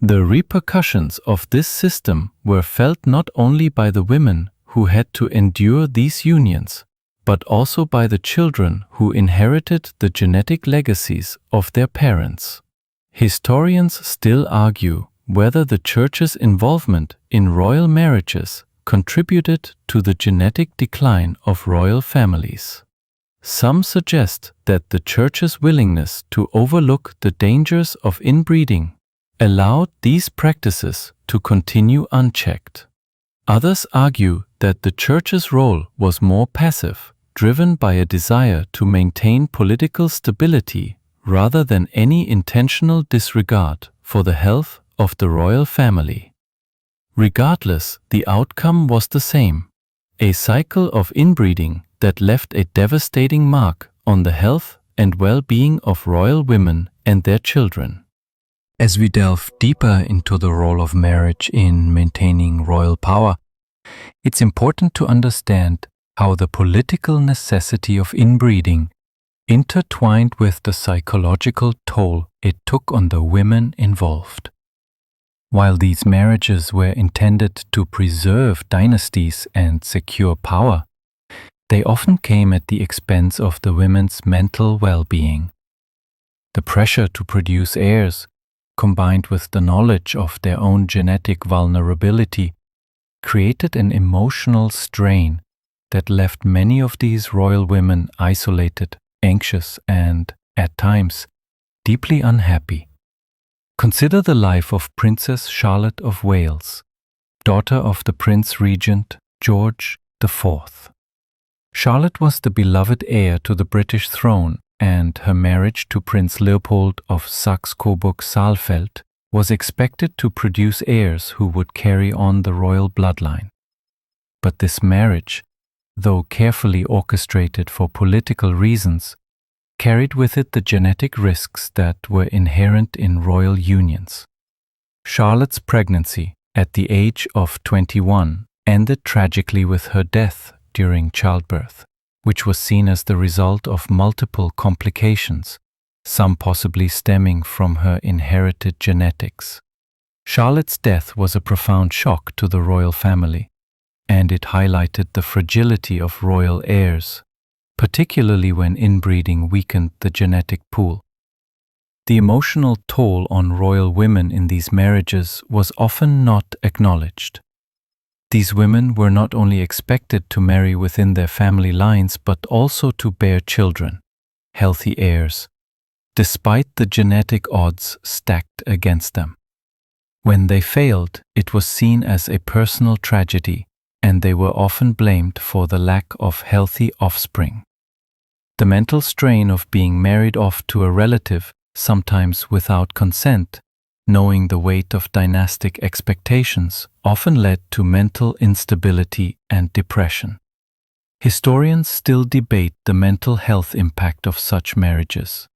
The repercussions of this system were felt not only by the women who had to endure these unions, but also by the children who inherited the genetic legacies of their parents. Historians still argue whether the Church's involvement in royal marriages contributed to the genetic decline of royal families. Some suggest that the Church's willingness to overlook the dangers of inbreeding allowed these practices to continue unchecked. Others argue that the Church's role was more passive, driven by a desire to maintain political stability rather than any intentional disregard for the health of the royal family. Regardless, the outcome was the same: a cycle of inbreeding that left a devastating mark on the health and well-being of royal women and their children. As we delve deeper into the role of marriage in maintaining royal power, it's important to understand how the political necessity of inbreeding intertwined with the psychological toll it took on the women involved. While these marriages were intended to preserve dynasties and secure power, they often came at the expense of the women's mental well-being. The pressure to produce heirs, combined with the knowledge of their own genetic vulnerability, created an emotional strain that left many of these royal women isolated, anxious, and, at times, deeply unhappy. Consider the life of Princess Charlotte of Wales, daughter of the Prince Regent George IV. Charlotte was the beloved heir to the British throne, and her marriage to Prince Leopold of Saxe-Coburg-Saalfeld was expected to produce heirs who would carry on the royal bloodline. But this marriage, though carefully orchestrated for political reasons, carried with it the genetic risks that were inherent in royal unions. Charlotte's pregnancy, at the age of 21, ended tragically with her death during childbirth, which was seen as the result of multiple complications, some possibly stemming from her inherited genetics. Charlotte's death was a profound shock to the royal family, and it highlighted the fragility of royal heirs, particularly when inbreeding weakened the genetic pool. The emotional toll on royal women in these marriages was often not acknowledged. These women were not only expected to marry within their family lines but also to bear children, healthy heirs, despite the genetic odds stacked against them. When they failed, it was seen as a personal tragedy, and they were often blamed for the lack of healthy offspring. The mental strain of being married off to a relative, sometimes without consent, knowing the weight of dynastic expectations, often led to mental instability and depression. Historians still debate the mental health impact of such marriages.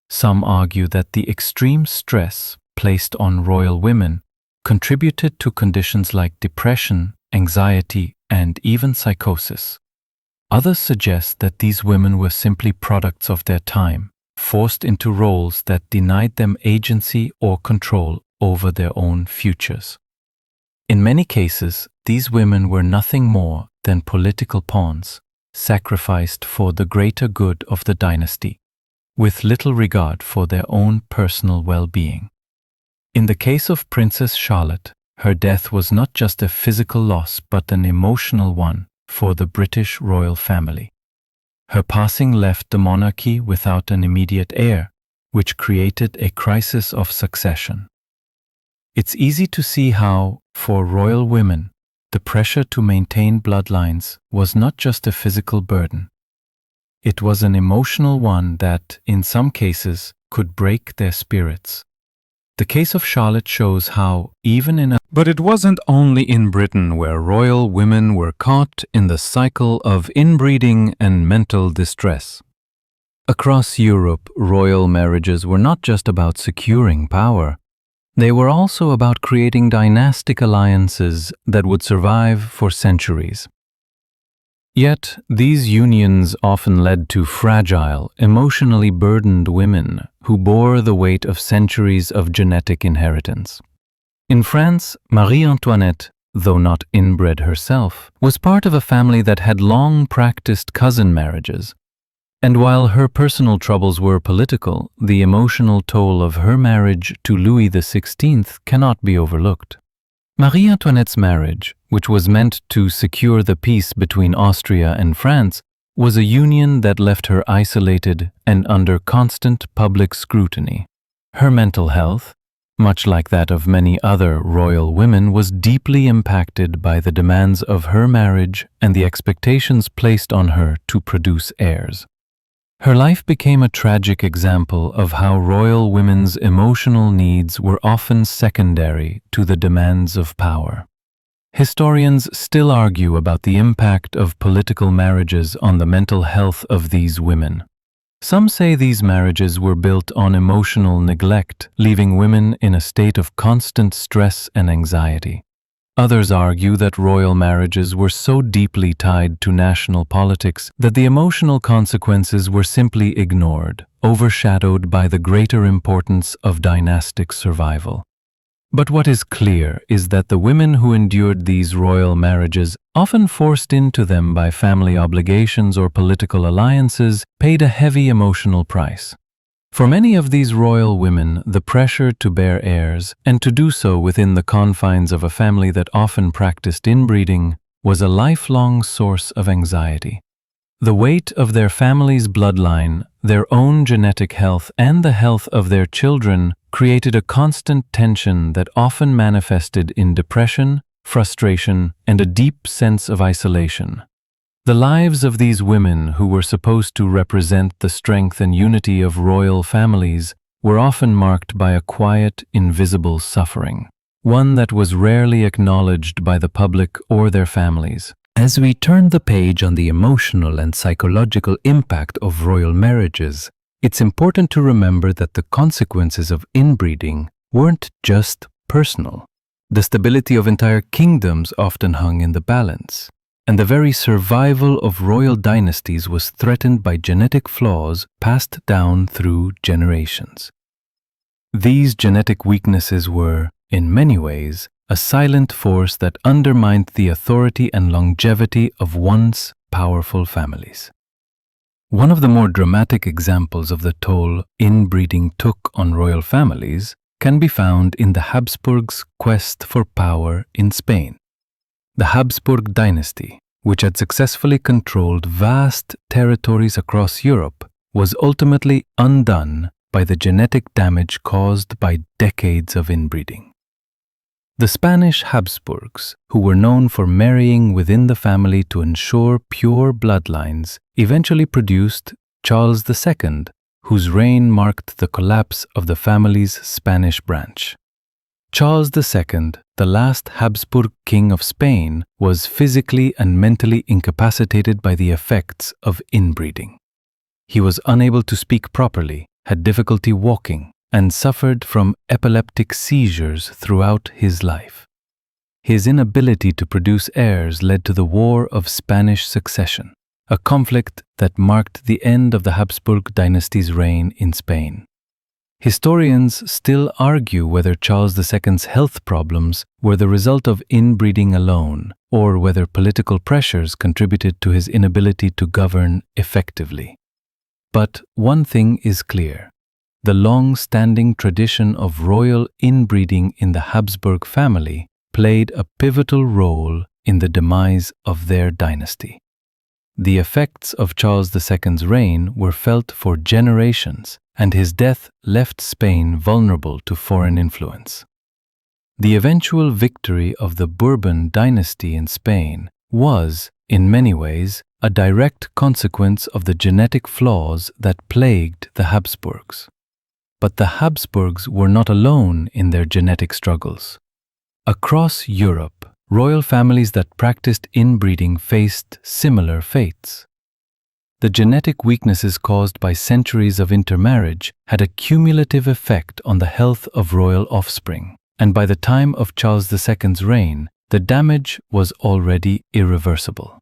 Some argue that the extreme stress placed on royal women contributed to conditions like depression, anxiety, and even psychosis. Others suggest that these women were simply products of their time, forced into roles that denied them agency or control over their own futures. In many cases, these women were nothing more than political pawns, sacrificed for the greater good of the dynasty. with little regard for their own personal well-being. In the case of Princess Charlotte, her death was not just a physical loss but an emotional one for the British royal family. Her passing left the monarchy without an immediate heir, which created a crisis of succession. It's easy to see how, for royal women, the pressure to maintain bloodlines was not just a physical burden. It was an emotional one that, in some cases, could break their spirits. The case of Charlotte shows how, even in a... But it wasn't only in Britain where royal women were caught in the cycle of inbreeding and mental distress. Across Europe, royal marriages were not just about securing power. They were also about creating dynastic alliances that would survive for centuries. Yet, these unions often led to fragile, emotionally burdened women who bore the weight of centuries of genetic inheritance. In France, Marie Antoinette, though not inbred herself, was part of a family that had long practiced cousin marriages. And while her personal troubles were political, the emotional toll of her marriage to Louis XVI cannot be overlooked. Marie Antoinette's marriage, which was meant to secure the peace between Austria and France, was a union that left her isolated and under constant public scrutiny. Her mental health, much like that of many other royal women, was deeply impacted by the demands of her marriage and the expectations placed on her to produce heirs. Her life became a tragic example of how royal women's emotional needs were often secondary to the demands of power. Historians still argue about the impact of political marriages on the mental health of these women. Some say these marriages were built on emotional neglect, leaving women in a state of constant stress and anxiety. Others argue that royal marriages were so deeply tied to national politics that the emotional consequences were simply ignored, overshadowed by the greater importance of dynastic survival. But what is clear is that the women who endured these royal marriages, often forced into them by family obligations or political alliances, paid a heavy emotional price. For many of these royal women, the pressure to bear heirs, and to do so within the confines of a family that often practiced inbreeding, was a lifelong source of anxiety. The weight of their family's bloodline, their own genetic health, and the health of their children created a constant tension that often manifested in depression, frustration, and a deep sense of isolation. The lives of these women, who were supposed to represent the strength and unity of royal families, were often marked by a quiet, invisible suffering, one that was rarely acknowledged by the public or their families. As we turn the page on the emotional and psychological impact of royal marriages, it's important to remember that the consequences of inbreeding weren't just personal. The stability of entire kingdoms often hung in the balance, and the very survival of royal dynasties was threatened by genetic flaws passed down through generations. These genetic weaknesses were, in many ways, a silent force that undermined the authority and longevity of once powerful families. One of the more dramatic examples of the toll inbreeding took on royal families can be found in the Habsburgs' quest for power in Spain. The Habsburg dynasty, which had successfully controlled vast territories across Europe, was ultimately undone by the genetic damage caused by decades of inbreeding. The Spanish Habsburgs, who were known for marrying within the family to ensure pure bloodlines, eventually produced Charles II, whose reign marked the collapse of the family's Spanish branch. Charles II, the last Habsburg king of Spain, was physically and mentally incapacitated by the effects of inbreeding. He was unable to speak properly, had difficulty walking, and suffered from epileptic seizures throughout his life. His inability to produce heirs led to the War of Spanish Succession, a conflict that marked the end of the Habsburg dynasty's reign in Spain. Historians still argue whether Charles II's health problems were the result of inbreeding alone, or whether political pressures contributed to his inability to govern effectively. But one thing is clear. The long-standing tradition of royal inbreeding in the Habsburg family played a pivotal role in the demise of their dynasty. The effects of Charles II's reign were felt for generations, and his death left Spain vulnerable to foreign influence. The eventual victory of the Bourbon dynasty in Spain was, in many ways, a direct consequence of the genetic flaws that plagued the Habsburgs. But the Habsburgs were not alone in their genetic struggles. Across Europe, royal families that practiced inbreeding faced similar fates. The genetic weaknesses caused by centuries of intermarriage had a cumulative effect on the health of royal offspring, and by the time of Charles II's reign, the damage was already irreversible.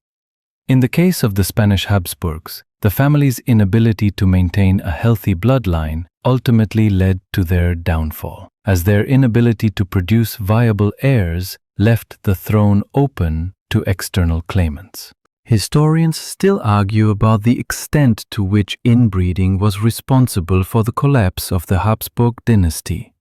In the case of the Spanish Habsburgs, the family's inability to maintain a healthy bloodline ultimately led to their downfall, as their inability to produce viable heirs left the throne open to external claimants. Historians still argue about the extent to which inbreeding was responsible for the collapse of the Habsburg dynasty.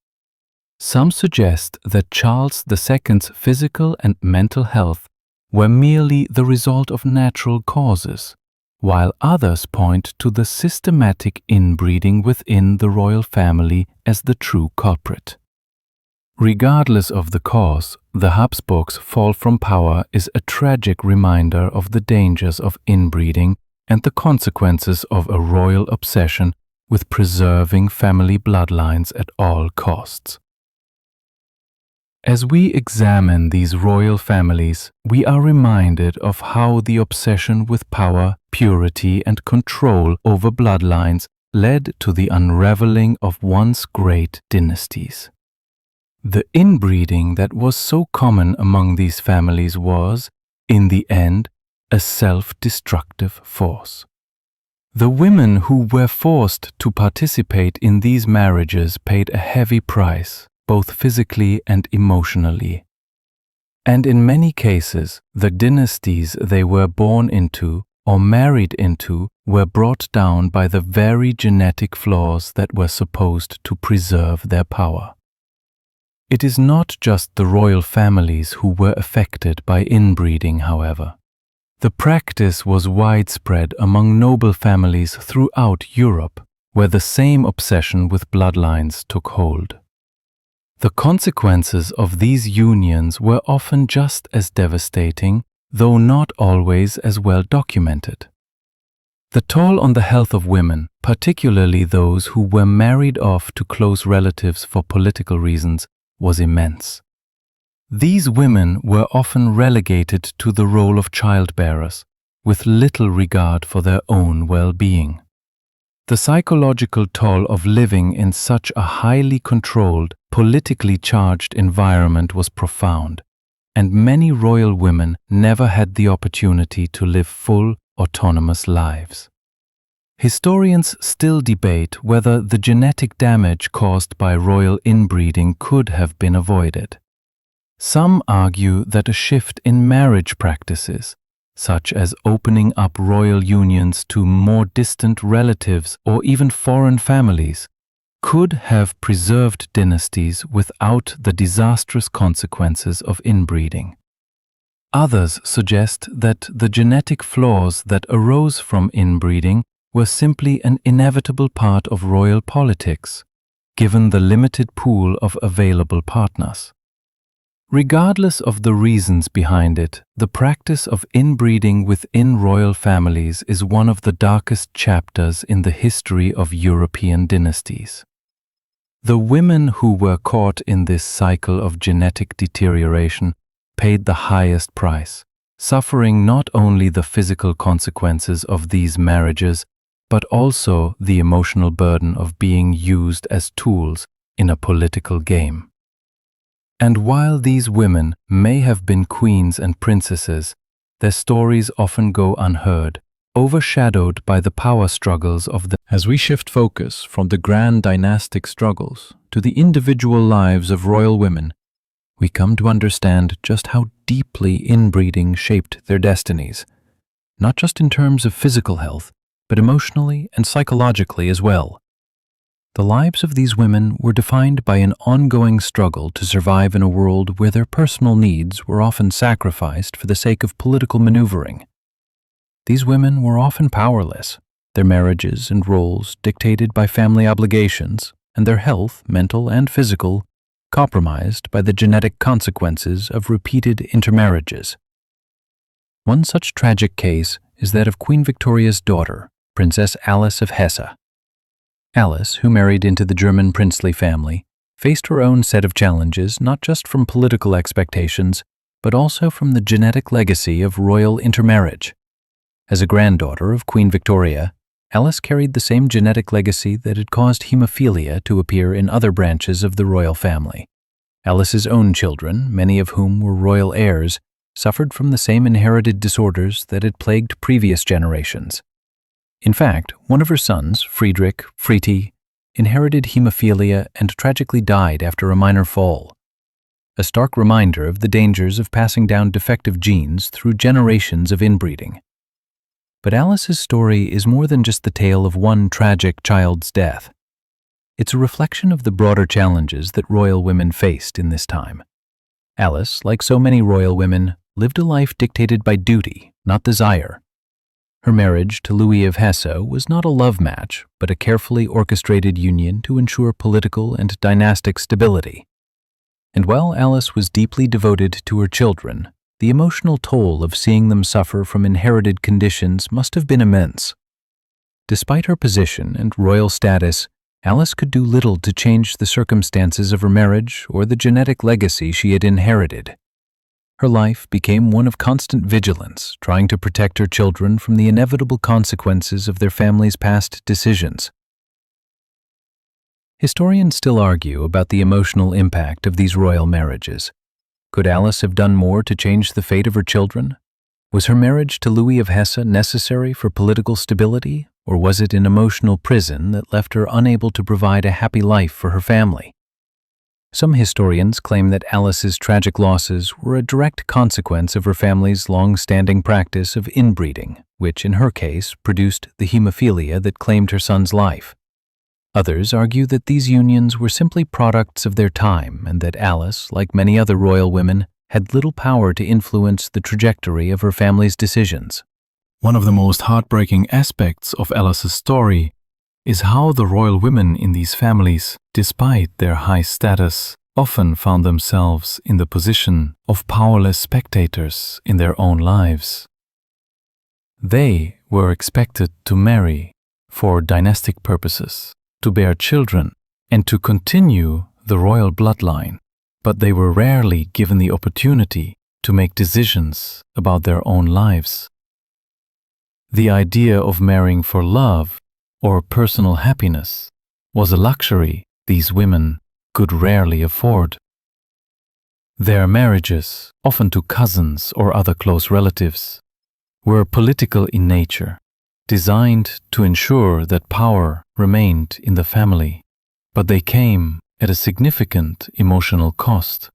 Some suggest that Charles II's physical and mental health were merely the result of natural causes, while others point to the systematic inbreeding within the royal family as the true culprit. Regardless of the cause, the Habsburgs' fall from power is a tragic reminder of the dangers of inbreeding and the consequences of a royal obsession with preserving family bloodlines at all costs. As we examine these royal families, we are reminded of how the obsession with power, purity, and control over bloodlines led to the unraveling of once great dynasties. The inbreeding that was so common among these families was, in the end, a self-destructive force. The women who were forced to participate in these marriages paid a heavy price, both physically and emotionally. And in many cases, the dynasties they were born into or married into were brought down by the very genetic flaws that were supposed to preserve their power. It is not just the royal families who were affected by inbreeding, however. The practice was widespread among noble families throughout Europe, where the same obsession with bloodlines took hold. The consequences of these unions were often just as devastating, though not always as well documented. The toll on the health of women, particularly those who were married off to close relatives for political reasons, was immense. These women were often relegated to the role of childbearers, with little regard for their own well-being. The psychological toll of living in such a highly controlled, politically charged environment was profound, and many royal women never had the opportunity to live full, autonomous lives. Historians still debate whether the genetic damage caused by royal inbreeding could have been avoided. Some argue that a shift in marriage practices, such as opening up royal unions to more distant relatives or even foreign families, could have preserved dynasties without the disastrous consequences of inbreeding. Others suggest that the genetic flaws that arose from inbreeding were simply an inevitable part of royal politics, given the limited pool of available partners. Regardless of the reasons behind it, the practice of inbreeding within royal families is one of the darkest chapters in the history of European dynasties. The women who were caught in this cycle of genetic deterioration paid the highest price, suffering not only the physical consequences of these marriages, but also the emotional burden of being used as tools in a political game. And while these women may have been queens and princesses, their stories often go unheard, overshadowed by the power struggles of the... As we shift focus from the grand dynastic struggles to the individual lives of royal women, we come to understand just how deeply inbreeding shaped their destinies, not just in terms of physical health, but emotionally and psychologically as well. The lives of these women were defined by an ongoing struggle to survive in a world where their personal needs were often sacrificed for the sake of political maneuvering. These women were often powerless, their marriages and roles dictated by family obligations, and their health, mental and physical, compromised by the genetic consequences of repeated intermarriages. One such tragic case is that of Queen Victoria's daughter, Princess Alice of Hesse. Alice, who married into the German princely family, faced her own set of challenges not just from political expectations, but also from the genetic legacy of royal intermarriage. As a granddaughter of Queen Victoria, Alice carried the same genetic legacy that had caused hemophilia to appear in other branches of the royal family. Alice's own children, many of whom were royal heirs, suffered from the same inherited disorders that had plagued previous generations. In fact, one of her sons, Friedrich Frieti, inherited hemophilia and tragically died after a minor fall. A stark reminder of the dangers of passing down defective genes through generations of inbreeding. But Alice's story is more than just the tale of one tragic child's death. It's a reflection of the broader challenges that royal women faced in this time. Alice, like so many royal women, lived a life dictated by duty, not desire. Her marriage to Louis of Hesse was not a love match, but a carefully orchestrated union to ensure political and dynastic stability. And while Alice was deeply devoted to her children, the emotional toll of seeing them suffer from inherited conditions must have been immense. Despite her position and royal status, Alice could do little to change the circumstances of her marriage or the genetic legacy she had inherited. Her life became one of constant vigilance, trying to protect her children from the inevitable consequences of their family's past decisions. Historians still argue about the emotional impact of these royal marriages. Could Alice have done more to change the fate of her children? Was her marriage to Louis of Hesse necessary for political stability, or was it an emotional prison that left her unable to provide a happy life for her family? Some historians claim that Alice's tragic losses were a direct consequence of her family's long-standing practice of inbreeding, which in her case produced the hemophilia that claimed her son's life. Others argue that these unions were simply products of their time and that Alice, like many other royal women, had little power to influence the trajectory of her family's decisions. One of the most heartbreaking aspects of Alice's story is how the royal women in these families, despite their high status, often found themselves in the position of powerless spectators in their own lives. They were expected to marry for dynastic purposes, to bear children, and to continue the royal bloodline, but they were rarely given the opportunity to make decisions about their own lives. The idea of marrying for love or personal happiness was a luxury these women could rarely afford. Their marriages, often to cousins or other close relatives, were political in nature, designed to ensure that power remained in the family, but they came at a significant emotional cost.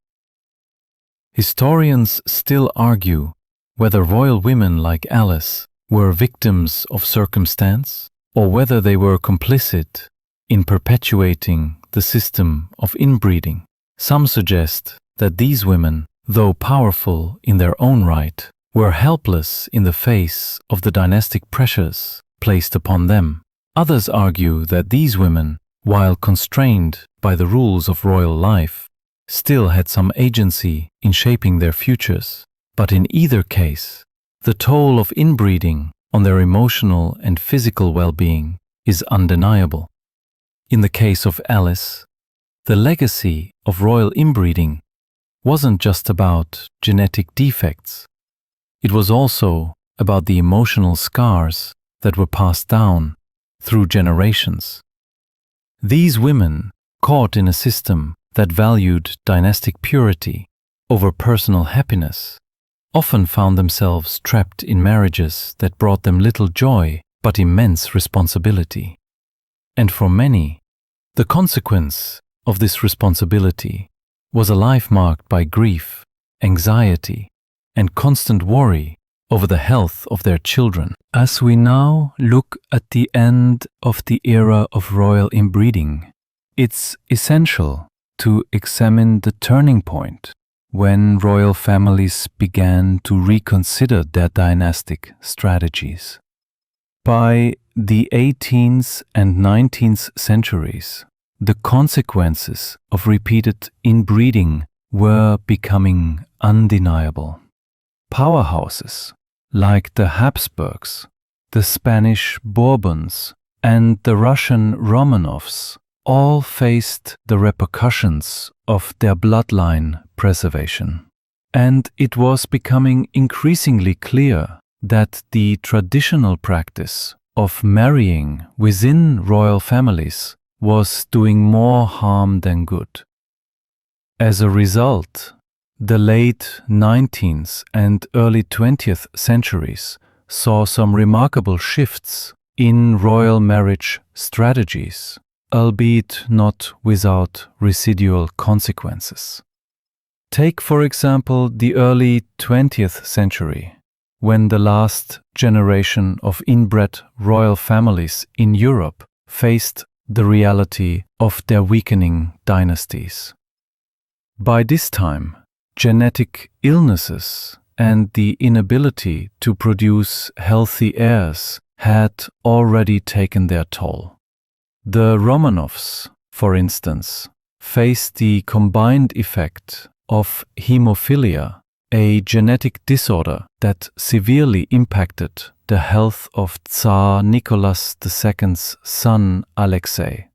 Historians still argue whether royal women like Alice were victims of circumstance or whether they were complicit in perpetuating the system of inbreeding. Some suggest that these women, though powerful in their own right, were helpless in the face of the dynastic pressures placed upon them. Others argue that these women, while constrained by the rules of royal life, still had some agency in shaping their futures. But in either case, the toll of inbreeding on their emotional and physical well-being is undeniable. In the case of Alice, the legacy of royal inbreeding wasn't just about genetic defects. It was also about the emotional scars that were passed down through generations. These women, caught in a system that valued dynastic purity over personal happiness, often found themselves trapped in marriages that brought them little joy but immense responsibility. And for many, the consequence of this responsibility was a life marked by grief, anxiety, and constant worry over the health of their children. As we now look at the end of the era of royal inbreeding, it's essential to examine the turning point when royal families began to reconsider their dynastic strategies. By the 18th and 19th centuries, the consequences of repeated inbreeding were becoming undeniable. Powerhouses like the Habsburgs, the Spanish Bourbons, and the Russian Romanovs all faced the repercussions of their bloodline preservation. And it was becoming increasingly clear that the traditional practice of marrying within royal families was doing more harm than good. As a result, the late 19th and early 20th centuries saw some remarkable shifts in royal marriage strategies, albeit not without residual consequences. Take, for example, the early 20th century, when the last generation of inbred royal families in Europe faced the reality of their weakening dynasties. By this time, genetic illnesses and the inability to produce healthy heirs had already taken their toll. The Romanovs, for instance, faced the combined effect of hemophilia, a genetic disorder that severely impacted the health of Tsar Nicholas II's son Alexei.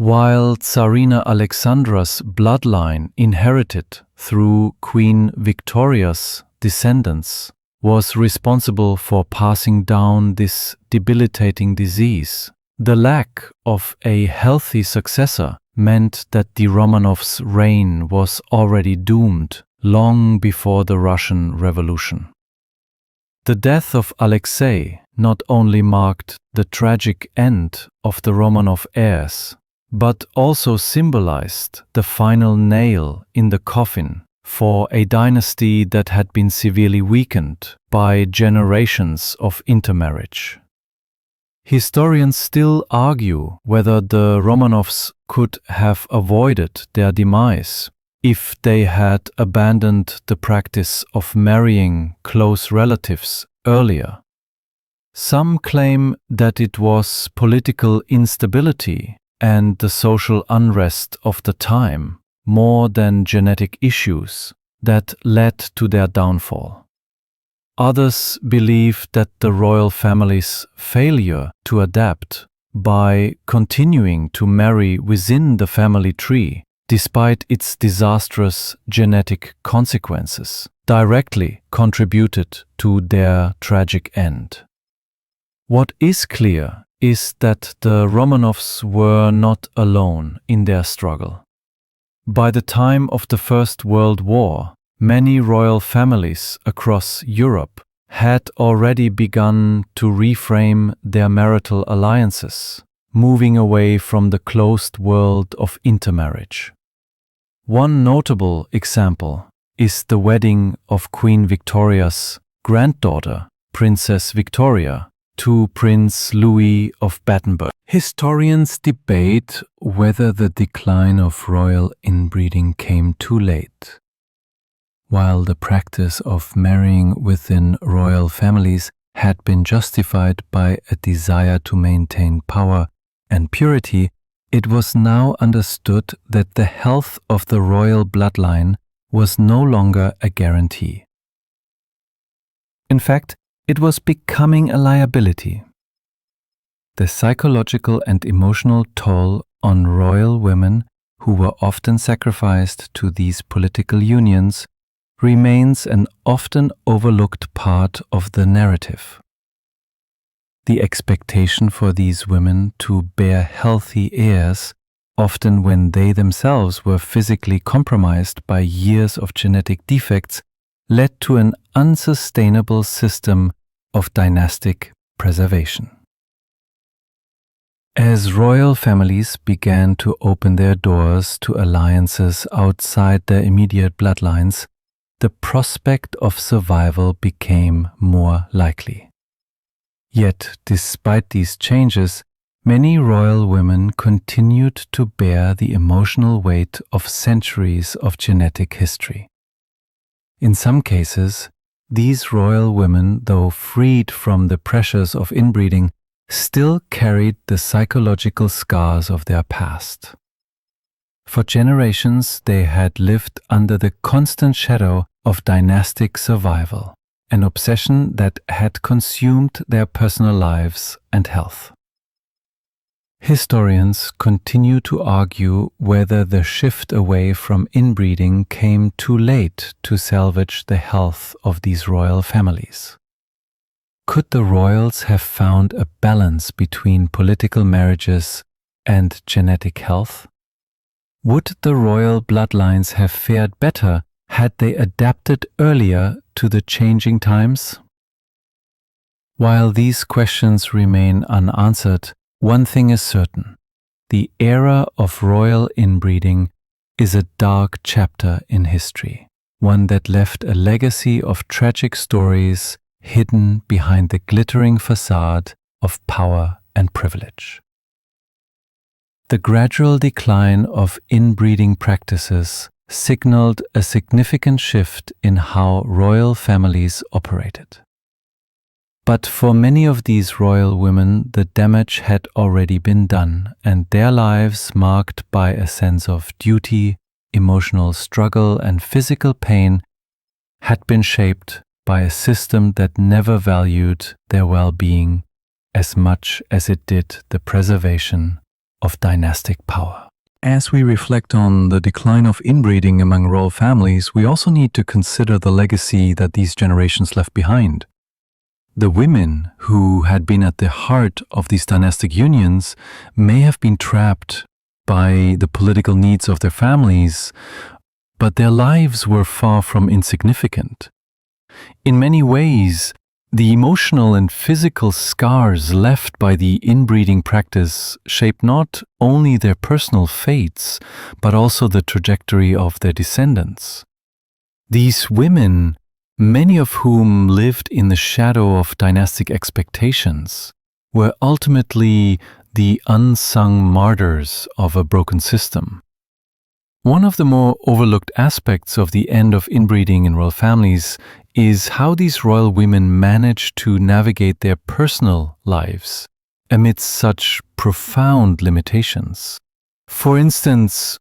While Tsarina Alexandra's bloodline inherited through Queen Victoria's descendants was responsible for passing down this debilitating disease, the lack of a healthy successor meant that the Romanovs' reign was already doomed long before the Russian Revolution. The death of Alexei not only marked the tragic end of the Romanov heirs, but also symbolized the final nail in the coffin for a dynasty that had been severely weakened by generations of intermarriage. Historians still argue whether the Romanovs could have avoided their demise if they had abandoned the practice of marrying close relatives earlier. Some claim that it was political instability and the social unrest of the time, more than genetic issues, that led to their downfall. Others believe that the royal family's failure to adapt by continuing to marry within the family tree, despite its disastrous genetic consequences, directly contributed to their tragic end. What is clear is that the Romanovs were not alone in their struggle. By the time of the First World War, many royal families across Europe had already begun to reframe their marital alliances, moving away from the closed world of intermarriage. One notable example is the wedding of Queen Victoria's granddaughter, Princess Victoria, to Prince Louis of Battenberg. Historians debate whether the decline of royal inbreeding came too late. While the practice of marrying within royal families had been justified by a desire to maintain power and purity, it was now understood that the health of the royal bloodline was no longer a guarantee. In fact, it was becoming a liability. The psychological and emotional toll on royal women, who were often sacrificed to these political unions, remains an often overlooked part of the narrative. The expectation for these women to bear healthy heirs, often when they themselves were physically compromised by years of genetic defects, led to an unsustainable system of dynastic preservation. As royal families began to open their doors to alliances outside their immediate bloodlines, the prospect of survival became more likely. Yet, despite these changes, many royal women continued to bear the emotional weight of centuries of genetic history. In some cases, these royal women, though freed from the pressures of inbreeding, still carried the psychological scars of their past. For generations, they had lived under the constant shadow of dynastic survival, an obsession that had consumed their personal lives and health. Historians continue to argue whether the shift away from inbreeding came too late to salvage the health of these royal families. Could the royals have found a balance between political marriages and genetic health? Would the royal bloodlines have fared better had they adapted earlier to the changing times? While these questions remain unanswered, one thing is certain: the era of royal inbreeding is a dark chapter in history, one that left a legacy of tragic stories hidden behind the glittering facade of power and privilege. The gradual decline of inbreeding practices signaled a significant shift in how royal families operated. But for many of these royal women, the damage had already been done, and their lives, marked by a sense of duty, emotional struggle, and physical pain, had been shaped by a system that never valued their well-being as much as it did the preservation of dynastic power. As we reflect on the decline of inbreeding among royal families, we also need to consider the legacy that these generations left behind. The women who had been at the heart of these dynastic unions may have been trapped by the political needs of their families, but their lives were far from insignificant. In many ways, the emotional and physical scars left by the inbreeding practice shaped not only their personal fates, but also the trajectory of their descendants. These women, many of whom lived in the shadow of dynastic expectations, were ultimately the unsung martyrs of a broken system. One of the more overlooked aspects of the end of inbreeding in royal families is how these royal women managed to navigate their personal lives amidst such profound limitations. For instance,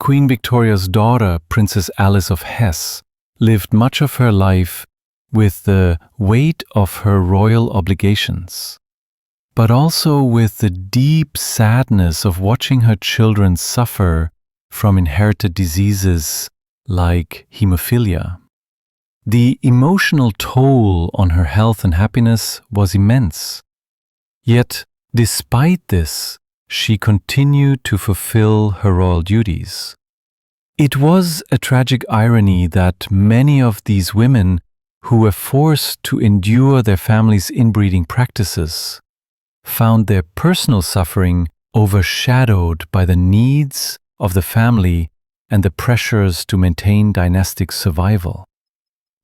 Queen Victoria's daughter, Princess Alice of Hesse, lived much of her life with the weight of her royal obligations, but also with the deep sadness of watching her children suffer from inherited diseases like hemophilia. The emotional toll on her health and happiness was immense. Yet, despite this, she continued to fulfill her royal duties. It was a tragic irony that many of these women who were forced to endure their families' inbreeding practices found their personal suffering overshadowed by the needs of the family and the pressures to maintain dynastic survival.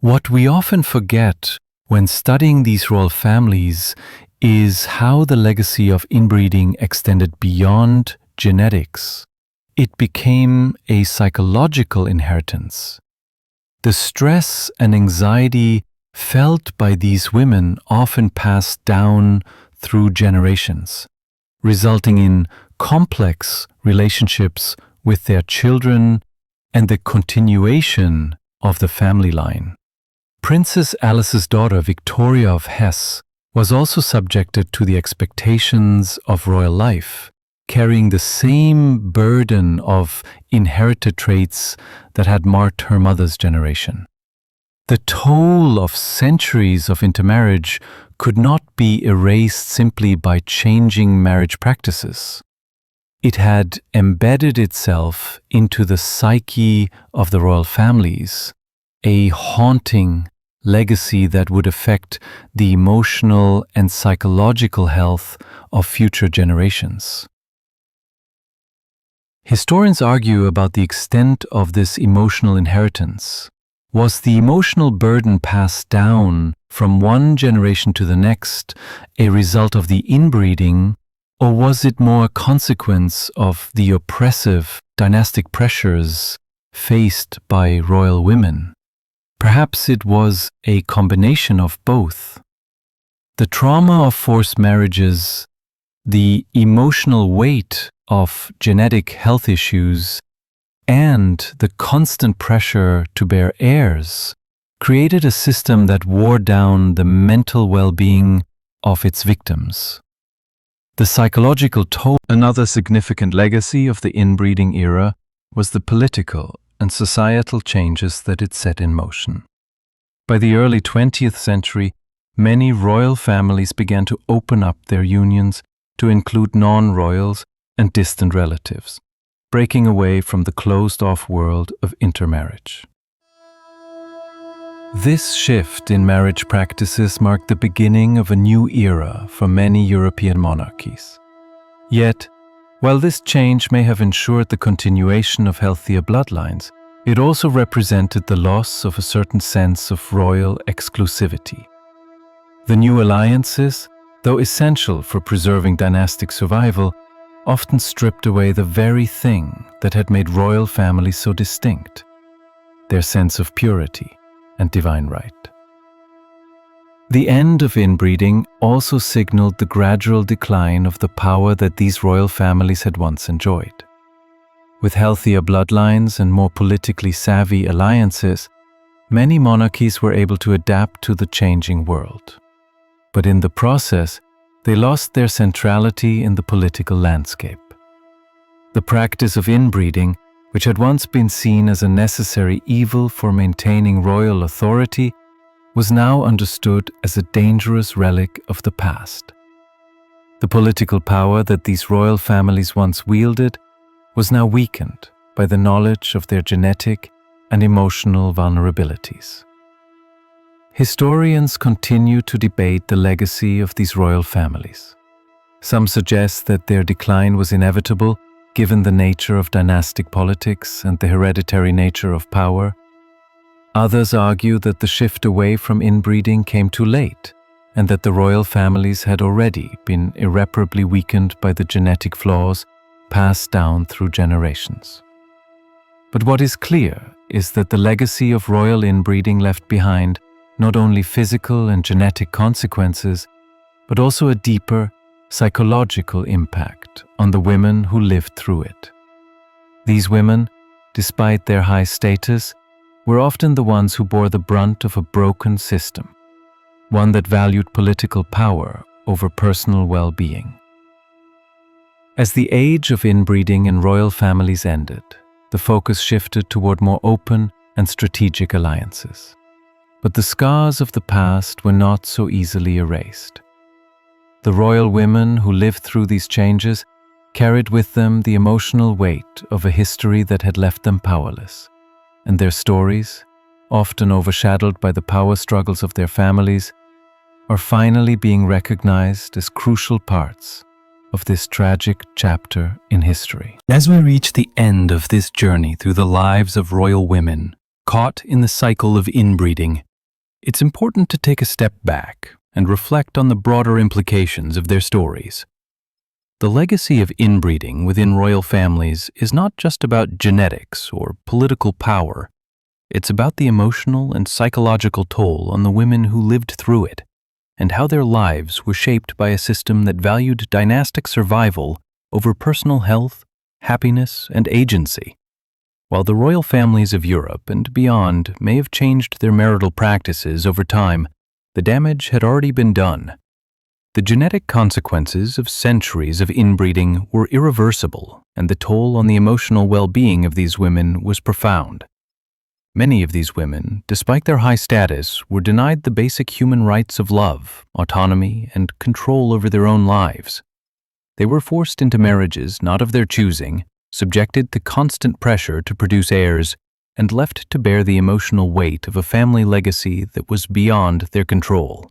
What we often forget when studying these royal families is how the legacy of inbreeding extended beyond genetics. It became a psychological inheritance. The stress and anxiety felt by these women often passed down through generations, resulting in complex relationships with their children and the continuation of the family line. Princess Alice's daughter, Victoria of Hesse, was also subjected to the expectations of royal life, carrying the same burden of inherited traits that had marked her mother's generation. The toll of centuries of intermarriage could not be erased simply by changing marriage practices. It had embedded itself into the psyche of the royal families, a haunting legacy that would affect the emotional and psychological health of future generations. Historians argue about the extent of this emotional inheritance. Was the emotional burden passed down from one generation to the next a result of the inbreeding, or was it more a consequence of the oppressive dynastic pressures faced by royal women? Perhaps it was a combination of both. The trauma of forced marriages, the emotional weight of genetic health issues, and the constant pressure to bear heirs created a system that wore down the mental well-being of its victims. The psychological toll. Another significant legacy of the inbreeding era was the political and societal changes that it set in motion. By the early 20th century, many royal families began to open up their unions to include non-royals and distant relatives, breaking away from the closed-off world of intermarriage. This shift in marriage practices marked the beginning of a new era for many European monarchies. Yet, while this change may have ensured the continuation of healthier bloodlines, it also represented the loss of a certain sense of royal exclusivity. The new alliances, though essential for preserving dynastic survival, often stripped away the very thing that had made royal families so distinct: their sense of purity and divine right. The end of inbreeding also signaled the gradual decline of the power that these royal families had once enjoyed. With healthier bloodlines and more politically savvy alliances, many monarchies were able to adapt to the changing world. But in the process, they lost their centrality in the political landscape. The practice of inbreeding, which had once been seen as a necessary evil for maintaining royal authority, was now understood as a dangerous relic of the past. The political power that these royal families once wielded was now weakened by the knowledge of their genetic and emotional vulnerabilities. Historians continue to debate the legacy of these royal families. Some suggest that their decline was inevitable given the nature of dynastic politics and the hereditary nature of power. Others argue that the shift away from inbreeding came too late, and that the royal families had already been irreparably weakened by the genetic flaws passed down through generations. But what is clear is that the legacy of royal inbreeding left behind not only physical and genetic consequences, but also a deeper psychological impact on the women who lived through it. These women, despite their high status, were often the ones who bore the brunt of a broken system, one that valued political power over personal well-being. As the age of inbreeding in royal families ended, the focus shifted toward more open and strategic alliances. But the scars of the past were not so easily erased. The royal women who lived through these changes carried with them the emotional weight of a history that had left them powerless, and their stories, often overshadowed by the power struggles of their families, are finally being recognized as crucial parts of this tragic chapter in history. As we reach the end of this journey through the lives of royal women caught in the cycle of inbreeding, it's important to take a step back and reflect on the broader implications of their stories. The legacy of inbreeding within royal families is not just about genetics or political power. It's about the emotional and psychological toll on the women who lived through it, and how their lives were shaped by a system that valued dynastic survival over personal health, happiness, and agency. While the royal families of Europe and beyond may have changed their marital practices over time, the damage had already been done. The genetic consequences of centuries of inbreeding were irreversible, and the toll on the emotional well-being of these women was profound. Many of these women, despite their high status, were denied the basic human rights of love, autonomy, and control over their own lives. They were forced into marriages not of their choosing, subjected to constant pressure to produce heirs, and left to bear the emotional weight of a family legacy that was beyond their control.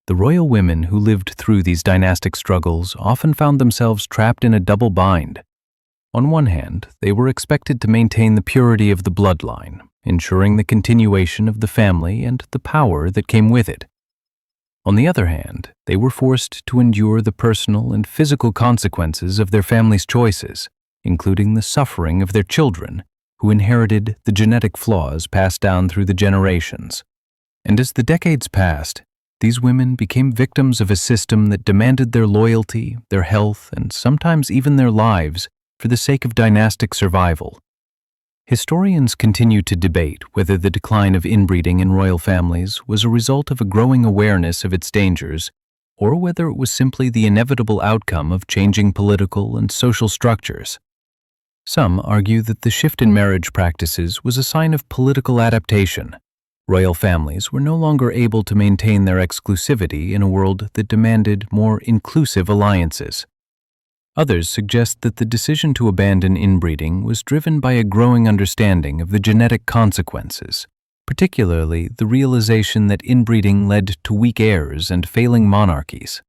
The royal women who lived through these dynastic struggles often found themselves trapped in a double bind. On one hand, they were expected to maintain the purity of the bloodline, ensuring the continuation of the family and the power that came with it. On the other hand, they were forced to endure the personal and physical consequences of their family's choices, including the suffering of their children, who inherited the genetic flaws passed down through the generations. And as the decades passed, these women became victims of a system that demanded their loyalty, their health, and sometimes even their lives for the sake of dynastic survival. Historians continue to debate whether the decline of inbreeding in royal families was a result of a growing awareness of its dangers, or whether it was simply the inevitable outcome of changing political and social structures. Some argue that the shift in marriage practices was a sign of political adaptation. Royal families were no longer able to maintain their exclusivity in a world that demanded more inclusive alliances. Others suggest that the decision to abandon inbreeding was driven by a growing understanding of the genetic consequences, particularly the realization that inbreeding led to weak heirs and failing monarchies.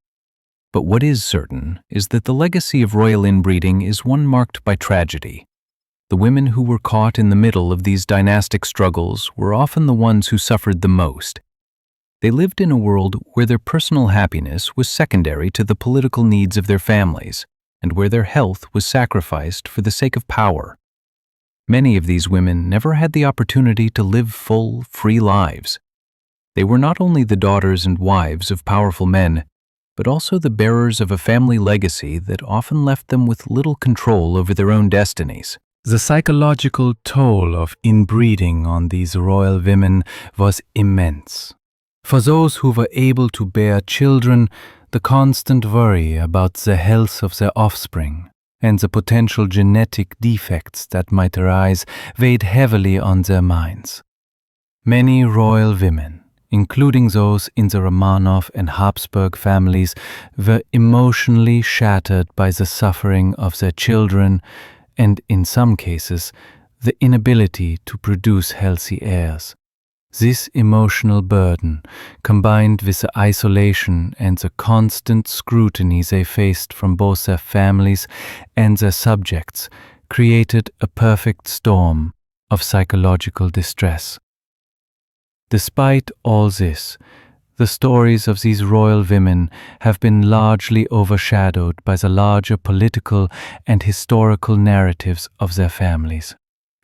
But what is certain is that the legacy of royal inbreeding is one marked by tragedy. The women who were caught in the middle of these dynastic struggles were often the ones who suffered the most. They lived in a world where their personal happiness was secondary to the political needs of their families, and where their health was sacrificed for the sake of power. Many of these women never had the opportunity to live full, free lives. They were not only the daughters and wives of powerful men, but also the bearers of a family legacy that often left them with little control over their own destinies. The psychological toll of inbreeding on these royal women was immense. For those who were able to bear children, the constant worry about the health of their offspring and the potential genetic defects that might arise weighed heavily on their minds. Many royal women, including those in the Romanov and Habsburg families, were emotionally shattered by the suffering of their children and, in some cases, the inability to produce healthy heirs. This emotional burden, combined with the isolation and the constant scrutiny they faced from both their families and their subjects, created a perfect storm of psychological distress. Despite all this, the stories of these royal women have been largely overshadowed by the larger political and historical narratives of their families.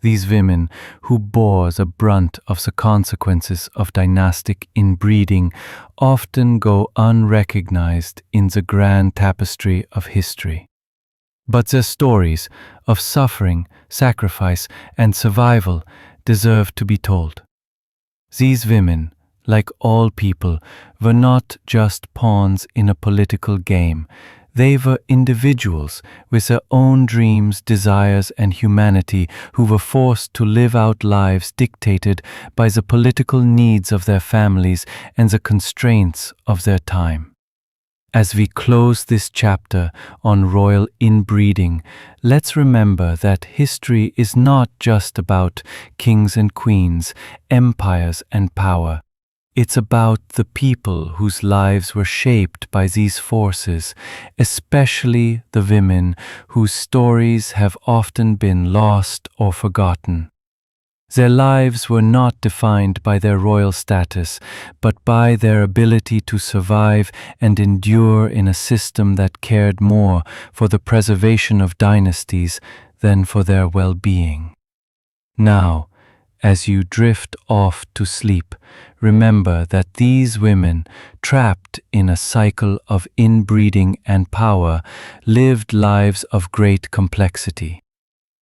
These women, who bore the brunt of the consequences of dynastic inbreeding, often go unrecognized in the grand tapestry of history. But their stories of suffering, sacrifice, and survival deserve to be told. These women, like all people, were not just pawns in a political game. They were individuals with their own dreams, desires, and humanity who were forced to live out lives dictated by the political needs of their families and the constraints of their time. As we close this chapter on royal inbreeding, let's remember that history is not just about kings and queens, empires and power. It's about the people whose lives were shaped by these forces, especially the women whose stories have often been lost or forgotten. Their lives were not defined by their royal status, but by their ability to survive and endure in a system that cared more for the preservation of dynasties than for their well-being. Now, as you drift off to sleep, remember that these women, trapped in a cycle of inbreeding and power, lived lives of great complexity.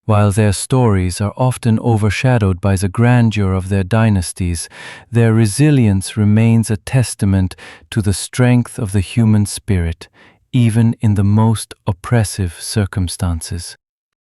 While their stories are often overshadowed by the grandeur of their dynasties, their resilience remains a testament to the strength of the human spirit, even in the most oppressive circumstances.